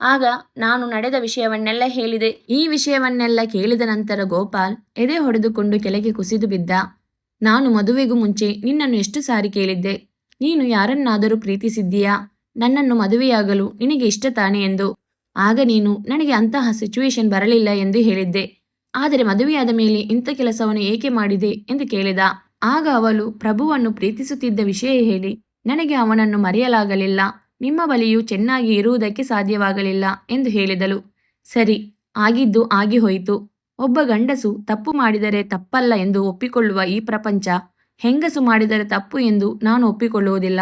ಆಗ ನಾನು ನಡೆದ ವಿಷಯವನ್ನೆಲ್ಲ ಹೇಳಿದೆ. ಈ ವಿಷಯವನ್ನೆಲ್ಲ ಕೇಳಿದ ನಂತರ ಗೋಪಾಲ್ ಎದೆ ಹೊಡೆದುಕೊಂಡು ಕೆಳಗೆ ಕುಸಿದು ಬಿದ್ದ. ನಾನು ಮದುವೆಗೂ ಮುಂಚೆ ನಿನ್ನನ್ನು ಎಷ್ಟು ಸಾರಿ ಕೇಳಿದ್ದೆ, ನೀನು ಯಾರನ್ನಾದರೂ ಪ್ರೀತಿಸಿದ್ದೀಯಾ, ನನ್ನನ್ನು ಮದುವೆಯಾಗಲು ನಿನಗೆ ಇಷ್ಟ ತಾನೆ ಎಂದು. ಆಗ ನೀನು ನನಗೆ ಅಂತಹ ಸಿಚುವೇಶನ್ ಬರಲಿಲ್ಲ ಎಂದು ಹೇಳಿದ್ದೆ. ಆದರೆ ಮದುವೆಯಾದ ಮೇಲೆ ಇಂಥ ಕೆಲಸವನ್ನು ಏಕೆ ಮಾಡಿದೆ ಎಂದು ಕೇಳಿದ. ಆಗ ಅವಳು ಪ್ರಭುವನ್ನು ಪ್ರೀತಿಸುತ್ತಿದ್ದ ವಿಷಯ ಹೇಳಿ, ನನಗೆ ಅವನನ್ನು ಮರೆಯಲಾಗಲಿಲ್ಲ, ನಿಮ್ಮ ಬಳಿಯೂ ಚೆನ್ನಾಗಿ ಇರುವುದಕ್ಕೆ ಸಾಧ್ಯವಾಗಲಿಲ್ಲ ಎಂದು ಹೇಳಿದಳು. ಸರಿ, ಆಗಿದ್ದು ಆಗಿ ಹೋಯಿತು. ಒಬ್ಬ ಗಂಡಸು ತಪ್ಪು ಮಾಡಿದರೆ ತಪ್ಪಲ್ಲ ಎಂದು ಒಪ್ಪಿಕೊಳ್ಳುವ ಈ ಪ್ರಪಂಚ, ಹೆಂಗಸು ಮಾಡಿದರೆ ತಪ್ಪು ಎಂದು ನಾನು ಒಪ್ಪಿಕೊಳ್ಳುವುದಿಲ್ಲ.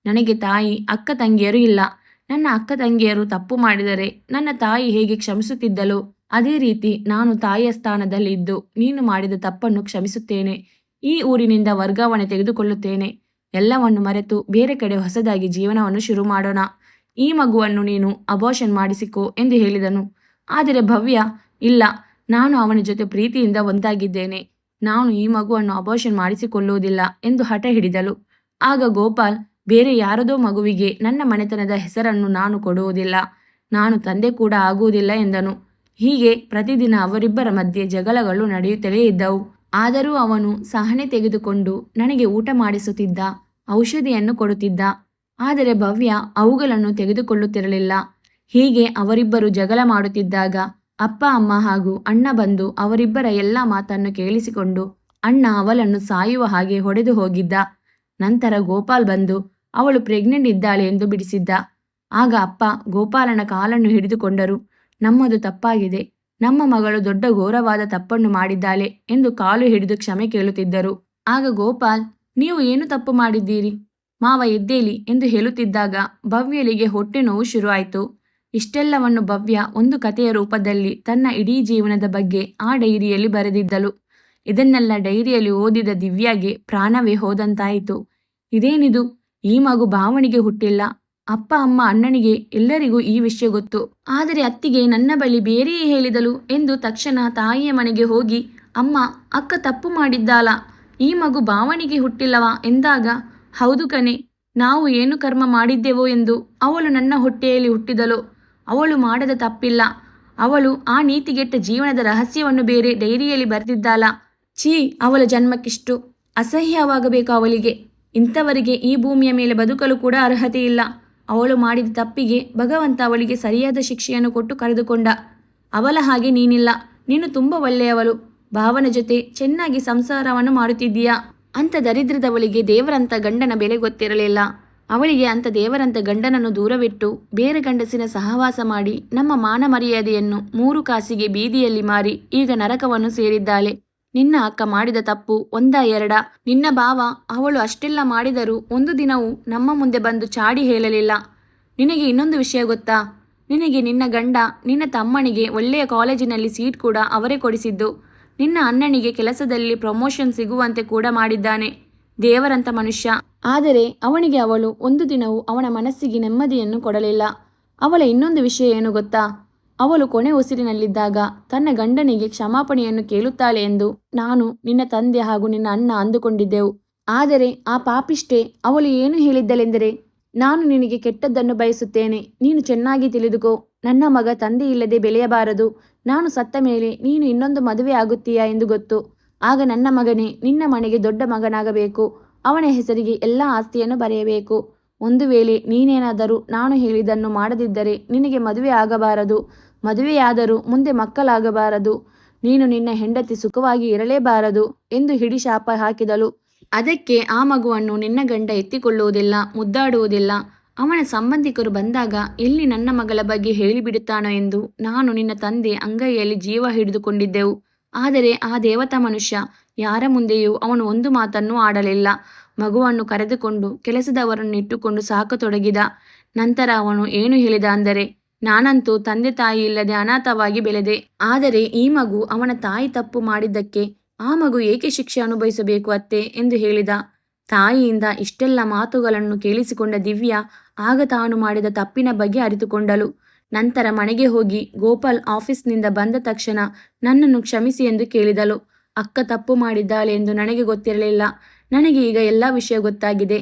ನನಗೆ ತಾಯಿ, ಅಕ್ಕ ತಂಗಿಯರು ಇಲ್ಲ. ನನ್ನ ಅಕ್ಕ ತಂಗಿಯರು ತಪ್ಪು ಮಾಡಿದರೆ ನನ್ನ ತಾಯಿ ಹೇಗೆ ಕ್ಷಮಿಸುತ್ತಿದ್ದಳೋ ಅದೇ ರೀತಿ ನಾನು ತಾಯಿಯ ಸ್ಥಾನದಲ್ಲಿ ಇದ್ದು ನೀನು ಮಾಡಿದ ತಪ್ಪನ್ನು ಕ್ಷಮಿಸುತ್ತೇನೆ. ಈ ಊರಿನಿಂದ ವರ್ಗಾವಣೆ ತೆಗೆದುಕೊಳ್ಳುತ್ತೇನೆ. ಎಲ್ಲವನ್ನು ಮರೆತು ಬೇರೆ ಕಡೆ ಹೊಸದಾಗಿ ಜೀವನವನ್ನು ಶುರು ಮಾಡೋಣ. ಈ ಮಗುವನ್ನು ನೀನು ಅಬೋಷನ್ ಮಾಡಿಸಿಕೋ ಎಂದು ಹೇಳಿದನು. ಆದರೆ ಭವ್ಯ, ಇಲ್ಲ, ನಾನು ಅವನ ಜೊತೆ ಪ್ರೀತಿಯಿಂದ ಒಂದಾಗಿದ್ದೇನೆ, ನಾನು ಈ ಮಗುವನ್ನು ಅಬೋಷನ್ ಮಾಡಿಸಿಕೊಳ್ಳುವುದಿಲ್ಲ ಎಂದು ಹಠ ಹಿಡಿದಳು. ಆಗ ಗೋಪಾಲ್, ಬೇರೆ ಯಾರದೋ ಮಗುವಿಗೆ ನನ್ನ ಮನೆತನದ ಹೆಸರನ್ನು ನಾನು ಕೊಡುವುದಿಲ್ಲ, ನಾನು ತಂದೆ ಕೂಡ ಆಗುವುದಿಲ್ಲ ಎಂದನು. ಹೀಗೆ ಪ್ರತಿದಿನ ಅವರಿಬ್ಬರ ಮಧ್ಯೆ ಜಗಳಗಳು ನಡೆಯುತ್ತಲೇ ಇದ್ದವು. ಆದರೂ ಅವನು ಸಹನೆ ತೆಗೆದುಕೊಂಡು ನನಗೆ ಊಟ ಮಾಡಿಸುತ್ತಿದ್ದ, ಔಷಧಿಯನ್ನು ಕೊಡುತ್ತಿದ್ದ. ಆದರೆ ಭವ್ಯ ಅವುಗಳನ್ನು ತೆಗೆದುಕೊಳ್ಳುತ್ತಿರಲಿಲ್ಲ. ಹೀಗೆ ಅವರಿಬ್ಬರು ಜಗಳ ಮಾಡುತ್ತಿದ್ದಾಗ ಅಪ್ಪ ಅಮ್ಮ ಹಾಗೂ ಅಣ್ಣ ಬಂದು ಅವರಿಬ್ಬರ ಎಲ್ಲ ಮಾತನ್ನು ಕೇಳಿಸಿಕೊಂಡು ಅಣ್ಣ ಅವಳನ್ನು ಸಾಯುವ ಹಾಗೆ ಹೊಡೆದು ಹೋಗಿದ್ದ. ನಂತರ ಗೋಪಾಲ್ ಬಂದು ಅವಳು ಪ್ರೆಗ್ನೆಂಟ್ ಇದ್ದಾಳೆ ಎಂದು ಬಿಡಿಸಿದ್ದ. ಆಗ ಅಪ್ಪ ಗೋಪಾಲನ ಕಾಲನ್ನು ಹಿಡಿದುಕೊಂಡರು. ನಮ್ಮದು ತಪ್ಪಾಗಿದೆ, ನಮ್ಮ ಮಗಳು ದೊಡ್ಡ ಘೋರವಾದ ತಪ್ಪನ್ನು ಮಾಡಿದ್ದಾಳೆ ಎಂದು ಕಾಲು ಹಿಡಿದು ಕ್ಷಮೆ ಕೇಳುತ್ತಿದ್ದರು. ಆಗ ಗೋಪಾಲ್, ನೀವು ಏನು ತಪ್ಪು ಮಾಡಿದ್ದೀರಿ ಮಾವ, ಎದ್ದೇಲಿ ಎಂದು ಹೇಳುತ್ತಿದ್ದಾಗ ಭವ್ಯಳಿಗೆ ಹೊಟ್ಟೆ ನೋವು ಶುರುವಾಯಿತು. ಇಷ್ಟೆಲ್ಲವನ್ನು ಭವ್ಯ ಒಂದು ಕಥೆಯ ರೂಪದಲ್ಲಿ ತನ್ನ ಇಡೀ ಜೀವನದ ಬಗ್ಗೆ ಆ ಡೈರಿಯಲ್ಲಿ ಬರೆದಿದ್ದಳು. ಇದನ್ನೆಲ್ಲ ಡೈರಿಯಲ್ಲಿ ಓದಿದ ದಿವ್ಯಾಗೆ ಪ್ರಾಣವೇ ಹೋದಂತಾಯಿತು. ಇದೇನಿದು, ಈ ಮಗು ಭಾವನಿಗೆ ಹುಟ್ಟಿಲ್ಲ, ಅಪ್ಪ ಅಮ್ಮ ಅಣ್ಣನಿಗೆ ಎಲ್ಲರಿಗೂ ಈ ವಿಷಯ ಗೊತ್ತು, ಆದರೆ ಅತ್ತಿಗೆ ನನ್ನ ಬಳಿ ಬೇರೆಯೇ ಹೇಳಿದಳು ಎಂದು ತಕ್ಷಣ ತಾಯಿಯ ಮನೆಗೆ ಹೋಗಿ, ಅಮ್ಮ, ಅಕ್ಕ ತಪ್ಪು ಮಾಡಿದ್ದಾಳ, ಈ ಮಗು ಭಾವನಿಗೆ ಹುಟ್ಟಿಲ್ಲವಾ ಎಂದಾಗ, ಹೌದು ಕಣೆ, ನಾವು ಏನು ಕರ್ಮ ಮಾಡಿದ್ದೆವೋ ಎಂದು ಅವಳು ನನ್ನ ಹೊಟ್ಟೆಯಲ್ಲಿ ಹುಟ್ಟಿದಳು, ಅವಳು ಮಾಡದ ತಪ್ಪಿಲ್ಲ, ಅವಳು ಆ ನೀತಿಗೆಟ್ಟ ಜೀವನದ ರಹಸ್ಯವನ್ನು ಬೇರೆ ಡೈರಿಯಲ್ಲಿ ಬರೆದಿದ್ದಾಳ. ಛೀ, ಅವಳ ಜನ್ಮಕ್ಕಿಷ್ಟು ಅಸಹ್ಯವಾಗಬೇಕು ಅವಳಿಗೆ. ಇಂಥವರಿಗೆ ಈ ಭೂಮಿಯ ಮೇಲೆ ಬದುಕಲು ಕೂಡ ಅರ್ಹತೆ ಇಲ್ಲ. ಅವಳು ಮಾಡಿದ ತಪ್ಪಿಗೆ ಭಗವಂತ ಅವಳಿಗೆ ಸರಿಯಾದ ಶಿಕ್ಷೆಯನ್ನು ಕೊಟ್ಟು ಕರೆದುಕೊಂಡ. ಅವಳ ಹಾಗೆ ನೀನಿಲ್ಲ, ನೀನು ತುಂಬ ಒಳ್ಳೆಯವಳು, ಭಾವನ ಜೊತೆ ಚೆನ್ನಾಗಿ ಸಂಸಾರವನ್ನು ಮಾಡುತ್ತಿದ್ದೀಯಾ. ಅಂಥ ದರಿದ್ರದವಳಿಗೆ ದೇವರಂತ ಗಂಡನ ಬೆಲೆ ಗೊತ್ತಿರಲಿಲ್ಲ. ಅವಳಿಗೆ ಅಂಥ ದೇವರಂತ ಗಂಡನನ್ನು ದೂರವಿಟ್ಟು ಬೇರೆ ಗಂಡಸಿನ ಸಹವಾಸ ಮಾಡಿ ನಮ್ಮ ಮಾನ ಮರ್ಯಾದೆಯನ್ನು 3 ಕಾಸಿಗೆ ಬೀದಿಯಲ್ಲಿ ಮಾರಿ ಈಗ ನರಕವನ್ನು ಸೇರಿದ್ದಾಳೆ. ನಿನ್ನ ಅಕ್ಕ ಮಾಡಿದ ತಪ್ಪು ಒಂದಾ ಎರಡಾ? ನಿನ್ನ ಭಾವ ಅವಳು ಅಷ್ಟೆಲ್ಲ ಮಾಡಿದರೂ ಒಂದು ದಿನವೂ ನಮ್ಮ ಮುಂದೆ ಬಂದು ಚಾಡಿ ಹೇಳಲಿಲ್ಲ. ನಿನಗೆ ಇನ್ನೊಂದು ವಿಷಯ ಗೊತ್ತಾ? ನಿನಗೆ ನಿನ್ನ ಗಂಡ ನಿನ್ನ ತಮ್ಮನಿಗೆ ಒಳ್ಳೆಯ ಕಾಲೇಜಿನಲ್ಲಿ ಸೀಟ್ ಕೂಡ ಅವರೇ ಕೊಡಿಸಿದ್ದು. ನಿನ್ನ ಅಣ್ಣನಿಗೆ ಕೆಲಸದಲ್ಲಿ ಪ್ರಮೋಷನ್ ಸಿಗುವಂತೆ ಕೂಡ ಮಾಡಿದ್ದಾನೆ. ದೇವರಂತ ಮನುಷ್ಯ. ಆದರೆ ಅವನಿಗೆ ಅವಳು ಒಂದು ದಿನವೂ ಅವನ ಮನಸ್ಸಿಗೆ ನೆಮ್ಮದಿಯನ್ನು ಕೊಡಲಿಲ್ಲ. ಅವಳ ಇನ್ನೊಂದು ವಿಷಯ ಏನು ಗೊತ್ತಾ? ಅವಳು ಕೊನೆ ಉಸಿರಿನಲ್ಲಿದ್ದಾಗ ತನ್ನ ಗಂಡನಿಗೆ ಕ್ಷಮಾಪಣೆಯನ್ನು ಕೇಳುತ್ತಾಳೆ ಎಂದು ನಾನು, ನಿನ್ನ ತಂದೆ ಹಾಗೂ ನಿನ್ನ ಅಣ್ಣ ಅಂದುಕೊಂಡಿದ್ದೆವು. ಆದರೆ ಆ ಪಾಪಿಷ್ಟೇ ಅವಳು ಏನು ಹೇಳಿದ್ದಳೆಂದರೆ, ನಾನು ನಿನಗೆ ಕೆಟ್ಟದ್ದನ್ನು ಬಯಸುತ್ತೇನೆ, ನೀನು ಚೆನ್ನಾಗಿ ತಿಳಿದುಕೋ, ನನ್ನ ಮಗ ತಂದೆ ಇಲ್ಲದೆ ಬೆಳೆಯಬಾರದು, ನಾನು ಸತ್ತ ಮೇಲೆ ನೀನು ಇನ್ನೊಂದು ಮದುವೆ ಆಗುತ್ತೀಯಾ ಎಂದು ಗೊತ್ತು. ಆಗ ನನ್ನ ಮಗನೇ ನಿನ್ನ ಮನೆಗೆ ದೊಡ್ಡ ಮಗನಾಗಬೇಕು, ಅವನ ಹೆಸರಿಗೆ ಎಲ್ಲ ಆಸ್ತಿಯನ್ನು ಬರೆಯಬೇಕು. ಒಂದು ವೇಳೆ ನೀನೇನಾದರೂ ನಾನು ಹೇಳಿದ್ದನ್ನು ಮಾಡದಿದ್ದರೆ ನಿನಗೆ ಮದುವೆ ಆಗಬಾರದು, ಮದುವೆಯಾದರೂ ಮುಂದೆ ಮಕ್ಕಳಾಗಬಾರದು, ನೀನು ನಿನ್ನ ಹೆಂಡತಿ ಸುಖವಾಗಿ ಇರಲೇಬಾರದು ಎಂದು ಹಿಡಿ ಶಾಪ ಹಾಕಿದಳು. ಅದಕ್ಕೆ ಆ ಮಗುವನ್ನು ನಿನ್ನ ಗಂಡ ಎತ್ತಿಕೊಳ್ಳುವುದಿಲ್ಲ, ಮುದ್ದಾಡುವುದಿಲ್ಲ. ಅವನ ಸಂಬಂಧಿಕರು ಬಂದಾಗ ಎಲ್ಲಿ ನನ್ನ ಮಗಳ ಬಗ್ಗೆ ಹೇಳಿಬಿಡುತ್ತಾನೋ ಎಂದು ನಾನು ನಿನ್ನ ತಂದೆ ಅಂಗೈಯಲ್ಲಿ ಜೀವ ಹಿಡಿದುಕೊಂಡಿದ್ದೆವು. ಆದರೆ ಆ ದೇವತಾ ಮನುಷ್ಯ ಯಾರ ಮುಂದೆಯೂ ಅವನು ಒಂದು ಮಾತನ್ನೂ ಆಡಲಿಲ್ಲ. ಮಗುವನ್ನು ಕರೆದುಕೊಂಡು ಕೆಲಸದವರನ್ನು ಇಟ್ಟುಕೊಂಡು ಸಾಕತೊಡಗಿದ. ನಂತರ ಅವನು ಏನು ಹೇಳಿದ ಅಂದರೆ, ನಾನಂತೂ ತಂದೆ ತಾಯಿ ಇಲ್ಲದೆ ಅನಾಥವಾಗಿ ಬೆಳೆದೆ. ಆದರೆ ಈ ಮಗು ಅವನ ತಾಯಿ ತಪ್ಪು ಮಾಡಿದ್ದಕ್ಕೆ ಆ ಮಗು ಏಕೆ ಶಿಕ್ಷೆ ಅನುಭವಿಸಬೇಕು ಅತ್ತೆ ಎಂದು ಹೇಳಿದ. ತಾಯಿಯಿಂದ ಇಷ್ಟೆಲ್ಲ ಮಾತುಗಳನ್ನು ಕೇಳಿಸಿಕೊಂಡ ದಿವ್ಯಾ ಆಗ ತಾನು ಮಾಡಿದ ತಪ್ಪಿನ ಬಗ್ಗೆ ಅರಿತುಕೊಂಡಳು. ನಂತರ ಮನೆಗೆ ಹೋಗಿ ಗೋಪಾಲ್ ಆಫೀಸ್ನಿಂದ ಬಂದ ತಕ್ಷಣ ನನ್ನನ್ನು ಕ್ಷಮಿಸಿ ಎಂದು ಕೇಳಿದಳು. ಅಕ್ಕ ತಪ್ಪು ಮಾಡಿದ್ದಾಳೆ ಎಂದು ನನಗೆ ಗೊತ್ತಿರಲಿಲ್ಲ. ನನಗೆ ಈಗ ಎಲ್ಲ ವಿಷಯ ಗೊತ್ತಾಗಿದೆ.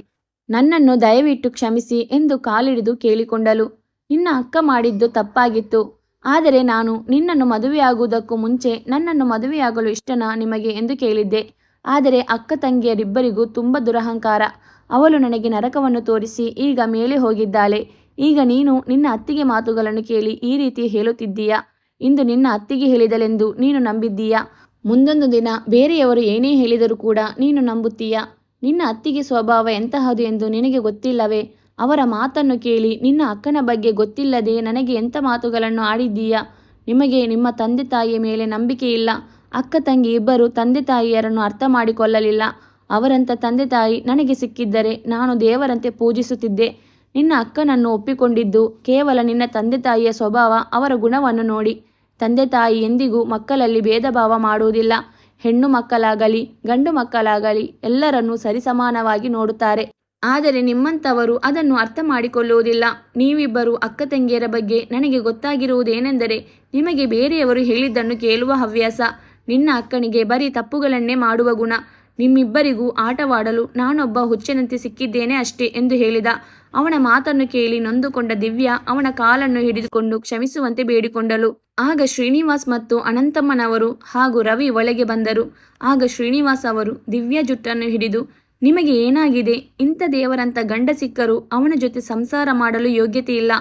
ನನ್ನನ್ನು ದಯವಿಟ್ಟು ಕ್ಷಮಿಸಿ ಎಂದು ಕಾಲಿಡಿದು ಕೇಳಿಕೊಂಡಳು. ನಿನ್ನ ಅಕ್ಕ ಮಾಡಿದ್ದು ತಪ್ಪಾಗಿತ್ತು. ಆದರೆ ನಾನು ನಿನ್ನನ್ನು ಮದುವೆಯಾಗುವುದಕ್ಕೂ ಮುಂಚೆ ನನ್ನನ್ನು ಮದುವೆಯಾಗಲು ಇಷ್ಟನಾ ನಿಮಗೆ ಎಂದು ಕೇಳಿದ್ದೆ. ಆದರೆ ಅಕ್ಕ ತಂಗಿಯರಿಬ್ಬರಿಗೂ ತುಂಬ ದುರಹಂಕಾರ. ಅವಳು ನನಗೆ ನರಕವನ್ನು ತೋರಿಸಿ ಈಗ ಮೇಲೆ ಹೋಗಿದ್ದಾಳೆ. ಈಗ ನೀನು ನಿನ್ನ ಅತ್ತಿಗೆ ಮಾತುಗಳನ್ನು ಕೇಳಿ ಈ ರೀತಿ ಹೇಳುತ್ತಿದ್ದೀಯಾ? ಇಂದು ನಿನ್ನ ಅತ್ತಿಗೆ ಹೇಳಿದಳೆಂದು ನೀನು ನಂಬಿದ್ದೀಯಾ? ಮುಂದೊಂದು ದಿನ ಬೇರೆಯವರು ಏನೇ ಹೇಳಿದರೂ ಕೂಡ ನೀನು ನಂಬುತ್ತೀಯಾ? ನಿನ್ನ ಅತ್ತಿಗೆ ಸ್ವಭಾವ ಎಂತಹದು ಎಂದು ನಿನಗೆ ಗೊತ್ತಿಲ್ಲವೇ? ಅವರ ಮಾತನ್ನು ಕೇಳಿ ನಿನ್ನ ಅಕ್ಕನ ಬಗ್ಗೆ ಗೊತ್ತಿಲ್ಲದೆ ನನಗೆ ಎಂಥ ಮಾತುಗಳನ್ನು ಆಡಿದ್ದೀಯಾ? ನಿಮಗೆ ನಿಮ್ಮ ತಂದೆ ತಾಯಿಯ ಮೇಲೆ ನಂಬಿಕೆ ಇಲ್ಲ. ಅಕ್ಕ ತಂಗಿ ಇಬ್ಬರು ತಂದೆ ತಾಯಿಯರನ್ನು ಅರ್ಥ ಮಾಡಿಕೊಳ್ಳಲಿಲ್ಲ. ಅವರಂಥ ತಂದೆ ತಾಯಿ ನನಗೆ ಸಿಕ್ಕಿದ್ದರೆ ನಾನು ದೇವರಂತೆ ಪೂಜಿಸುತ್ತಿದ್ದೆ. ನಿನ್ನ ಅಕ್ಕನನ್ನು ಒಪ್ಪಿಕೊಂಡಿದ್ದು ಕೇವಲ ನಿನ್ನ ತಂದೆ ತಾಯಿಯ ಸ್ವಭಾವ, ಅವರ ಗುಣವನ್ನು ನೋಡಿ. ತಂದೆ ತಾಯಿ ಎಂದಿಗೂ ಮಕ್ಕಳಲ್ಲಿ ಭೇದ ಭಾವ ಮಾಡುವುದಿಲ್ಲ. ಹೆಣ್ಣು ಮಕ್ಕಳಾಗಲಿ ಗಂಡು ಮಕ್ಕಳಾಗಲಿ ಎಲ್ಲರನ್ನೂ ಸರಿಸಮಾನವಾಗಿ ನೋಡುತ್ತಾರೆ. ಆದರೆ ನಿಮ್ಮಂಥವರು ಅದನ್ನು ಅರ್ಥ ಮಾಡಿಕೊಳ್ಳುವುದಿಲ್ಲ. ನೀವಿಬ್ಬರು ಅಕ್ಕ ತಂಗಿಯರ ಬಗ್ಗೆ ನನಗೆ ಗೊತ್ತಾಗಿರುವುದೇನೆಂದರೆ, ನಿಮಗೆ ಬೇರೆಯವರು ಹೇಳಿದ್ದನ್ನು ಕೇಳುವ ಹವ್ಯಾಸ. ನಿನ್ನ ಅಕ್ಕನಿಗೆ ಬರೀ ತಪ್ಪುಗಳನ್ನೇ ಮಾಡುವ ಗುಣ. ನಿಮ್ಮಿಬ್ಬರಿಗೂ ಆಟವಾಡಲು ನಾನೊಬ್ಬ ಹುಚ್ಚನಂತೆ ಸಿಕ್ಕಿದ್ದೇನೆ ಅಷ್ಟೇ ಎಂದು ಹೇಳಿದ. ಅವನ ಮಾತನ್ನು ಕೇಳಿ ನೊಂದುಕೊಂಡ ದಿವ್ಯಾ ಅವನ ಕಾಲನ್ನು ಹಿಡಿದುಕೊಂಡು ಕ್ಷಮಿಸುವಂತೆ ಬೇಡಿಕೊಂಡಳು. ಆಗ ಶ್ರೀನಿವಾಸ್ ಮತ್ತು ಅನಂತಮ್ಮನವರು ಹಾಗೂ ರವಿ ಒಳಗೆ ಬಂದರು. ಆಗ ಶ್ರೀನಿವಾಸ್ ಅವರು ದಿವ್ಯಾ ಜುಟ್ಟನ್ನು ಹಿಡಿದು, ನಿಮಗೆ ಏನಾಗಿದೆ? ಇಂಥ ದೇವರಂತ ಗಂಡ ಸಿಕ್ಕರೂ ಅವನ ಜೊತೆ ಸಂಸಾರ ಮಾಡಲು ಯೋಗ್ಯತೆ ಇಲ್ಲ.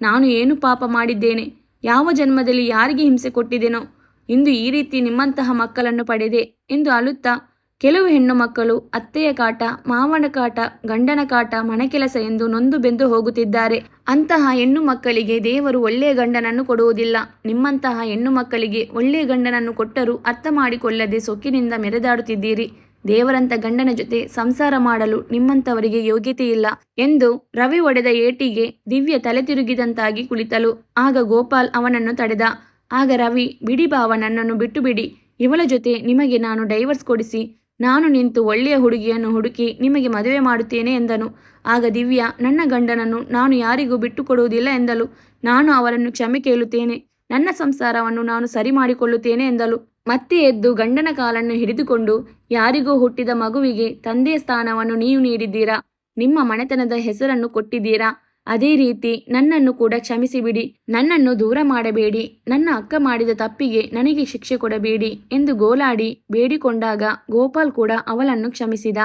ನಾನು ಏನು ಪಾಪ ಮಾಡಿದ್ದೇನೆ? ಯಾವ ಜನ್ಮದಲ್ಲಿ ಯಾರಿಗೆ ಹಿಂಸೆ ಕೊಟ್ಟಿದ್ದೇನೋ? ಇಂದು ಈ ರೀತಿ ನಿಮ್ಮಂತಹ ಮಕ್ಕಳನ್ನು ಪಡೆದೆ ಎಂದು ಅಳುತ್ತಾ, ಕೆಲವು ಹೆಣ್ಣು ಮಕ್ಕಳು ಅತ್ತೆಯ ಕಾಟ, ಮಾವನ ಕಾಟ, ಗಂಡನ ಕಾಟ, ಮನೆಕೆಲಸ ಎಂದು ನೊಂದು ಬೆಂದು ಹೋಗುತ್ತಿದ್ದಾರೆ. ಅಂತಹ ಹೆಣ್ಣು ಮಕ್ಕಳಿಗೆ ದೇವರು ಒಳ್ಳೆಯ ಗಂಡನನ್ನು ಕೊಡುವುದಿಲ್ಲ. ನಿಮ್ಮಂತಹ ಹೆಣ್ಣು ಮಕ್ಕಳಿಗೆ ಒಳ್ಳೆಯ ಗಂಡನನ್ನು ಕೊಟ್ಟರೂ ಅರ್ಥ ಮಾಡಿಕೊಳ್ಳದೆ ಸೊಕ್ಕಿನಿಂದ ಮೆರೆದಾಡುತ್ತಿದ್ದೀರಿ. ದೇವರಂತ ಗಂಡನ ಜೊತೆ ಸಂಸಾರ ಮಾಡಲು ನಿಮ್ಮಂಥವರಿಗೆ ಯೋಗ್ಯತೆ ಇಲ್ಲ ಎಂದು ರವಿ ಹೊಡೆದ ಏಟಿಗೆ ದಿವ್ಯ ತಲೆ ತಿರುಗಿದಂತಾಗಿ ಕುಳಿತಳು. ಆಗ ಗೋಪಾಲ್ ಅವನನ್ನು ತಡೆದ. ಆಗ ರವಿ, ಬಿಡಿ ಬಾವ, ನನ್ನನ್ನು ಬಿಟ್ಟು ಬಿಡಿ. ಇವಳ ಜೊತೆ ನಿಮಗೆ ನಾನು ಡೈವರ್ಸ್ ಕೊಡಿಸಿ ನಾನು ನಿಂತು ಒಳ್ಳೆಯ ಹುಡುಗಿಯನ್ನು ಹುಡುಕಿ ನಿಮಗೆ ಮದುವೆ ಮಾಡುತ್ತೇನೆ ಎಂದನು. ಆಗ ದಿವ್ಯಾ, ನನ್ನ ಗಂಡನನ್ನು ನಾನು ಯಾರಿಗೂ ಬಿಟ್ಟು ಕೊಡುವುದಿಲ್ಲ ಎಂದಳು. ನಾನು ಅವರನ್ನು ಕ್ಷಮೆ ಕೇಳುತ್ತೇನೆ. ನನ್ನ ಸಂಸಾರವನ್ನು ನಾನು ಸರಿ ಮಾಡಿಕೊಳ್ಳುತ್ತೇನೆ ಎಂದಳು. ಮತ್ತೆ ಎದ್ದು ಗಂಡನ ಕಾಲನ್ನು ಹಿಡಿದುಕೊಂಡು, ಯಾರಿಗೋ ಹುಟ್ಟಿದ ಮಗುವಿಗೆ ತಂದೆಯ ಸ್ಥಾನವನ್ನು ನೀವು ನೀಡಿದ್ದೀರಾ. ನಿಮ್ಮ ಮನೆತನದ ಹೆಸರನ್ನು ಕೊಟ್ಟಿದ್ದೀರಾ. ಅದೇ ರೀತಿ ನನ್ನನ್ನು ಕೂಡ ಕ್ಷಮಿಸಿಬಿಡಿ. ನನ್ನನ್ನು ದೂರ ಮಾಡಬೇಡಿ. ನನ್ನ ಅಕ್ಕ ಮಾಡಿದ ತಪ್ಪಿಗೆ ನನಗೆ ಶಿಕ್ಷೆ ಕೊಡಬೇಡಿ ಎಂದು ಗೋಳಾಡಿ ಬೇಡಿಕೊಂಡಾಗ ಗೋಪಾಲ್ ಕೂಡ ಅವಳನ್ನು ಕ್ಷಮಿಸಿದ.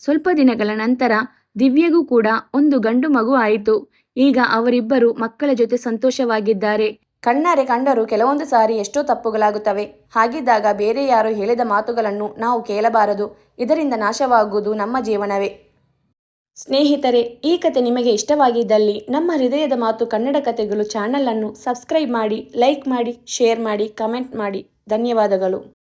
ಸ್ವಲ್ಪ ದಿನಗಳ ನಂತರ ದಿವ್ಯಗೂ ಕೂಡ ಒಂದು ಗಂಡು ಮಗು ಆಯಿತು. ಈಗ ಅವರಿಬ್ಬರು ಮಕ್ಕಳ ಜೊತೆ ಸಂತೋಷವಾಗಿದ್ದಾರೆ. ಕಣ್ಣಾರೆ ಕಂಡರೂ ಕೆಲವೊಂದು ಸಾರಿ ಎಷ್ಟೋ ತಪ್ಪುಗಳಾಗುತ್ತವೆ. ಹಾಗಿದ್ದಾಗ ಬೇರೆ ಯಾರು ಹೇಳಿದ ಮಾತುಗಳನ್ನು ನಾವು ಕೇಳಬಾರದು. ಇದರಿಂದ ನಾಶವಾಗುವುದು ನಮ್ಮ ಜೀವನವೇ. ಸ್ನೇಹಿತರೆ, ಈ ಕತೆ ನಿಮಗೆ ಇಷ್ಟವಾಗಿದ್ದಲ್ಲಿ ನಮ್ಮ ಹೃದಯದ ಮಾತು ಕನ್ನಡ ಕತೆಗಳು ಚಾನಲನ್ನು ಸಬ್ಸ್ಕ್ರೈಬ್ ಮಾಡಿ, ಲೈಕ್ ಮಾಡಿ, ಶೇರ್ ಮಾಡಿ, ಕಮೆಂಟ್ ಮಾಡಿ. ಧನ್ಯವಾದಗಳು.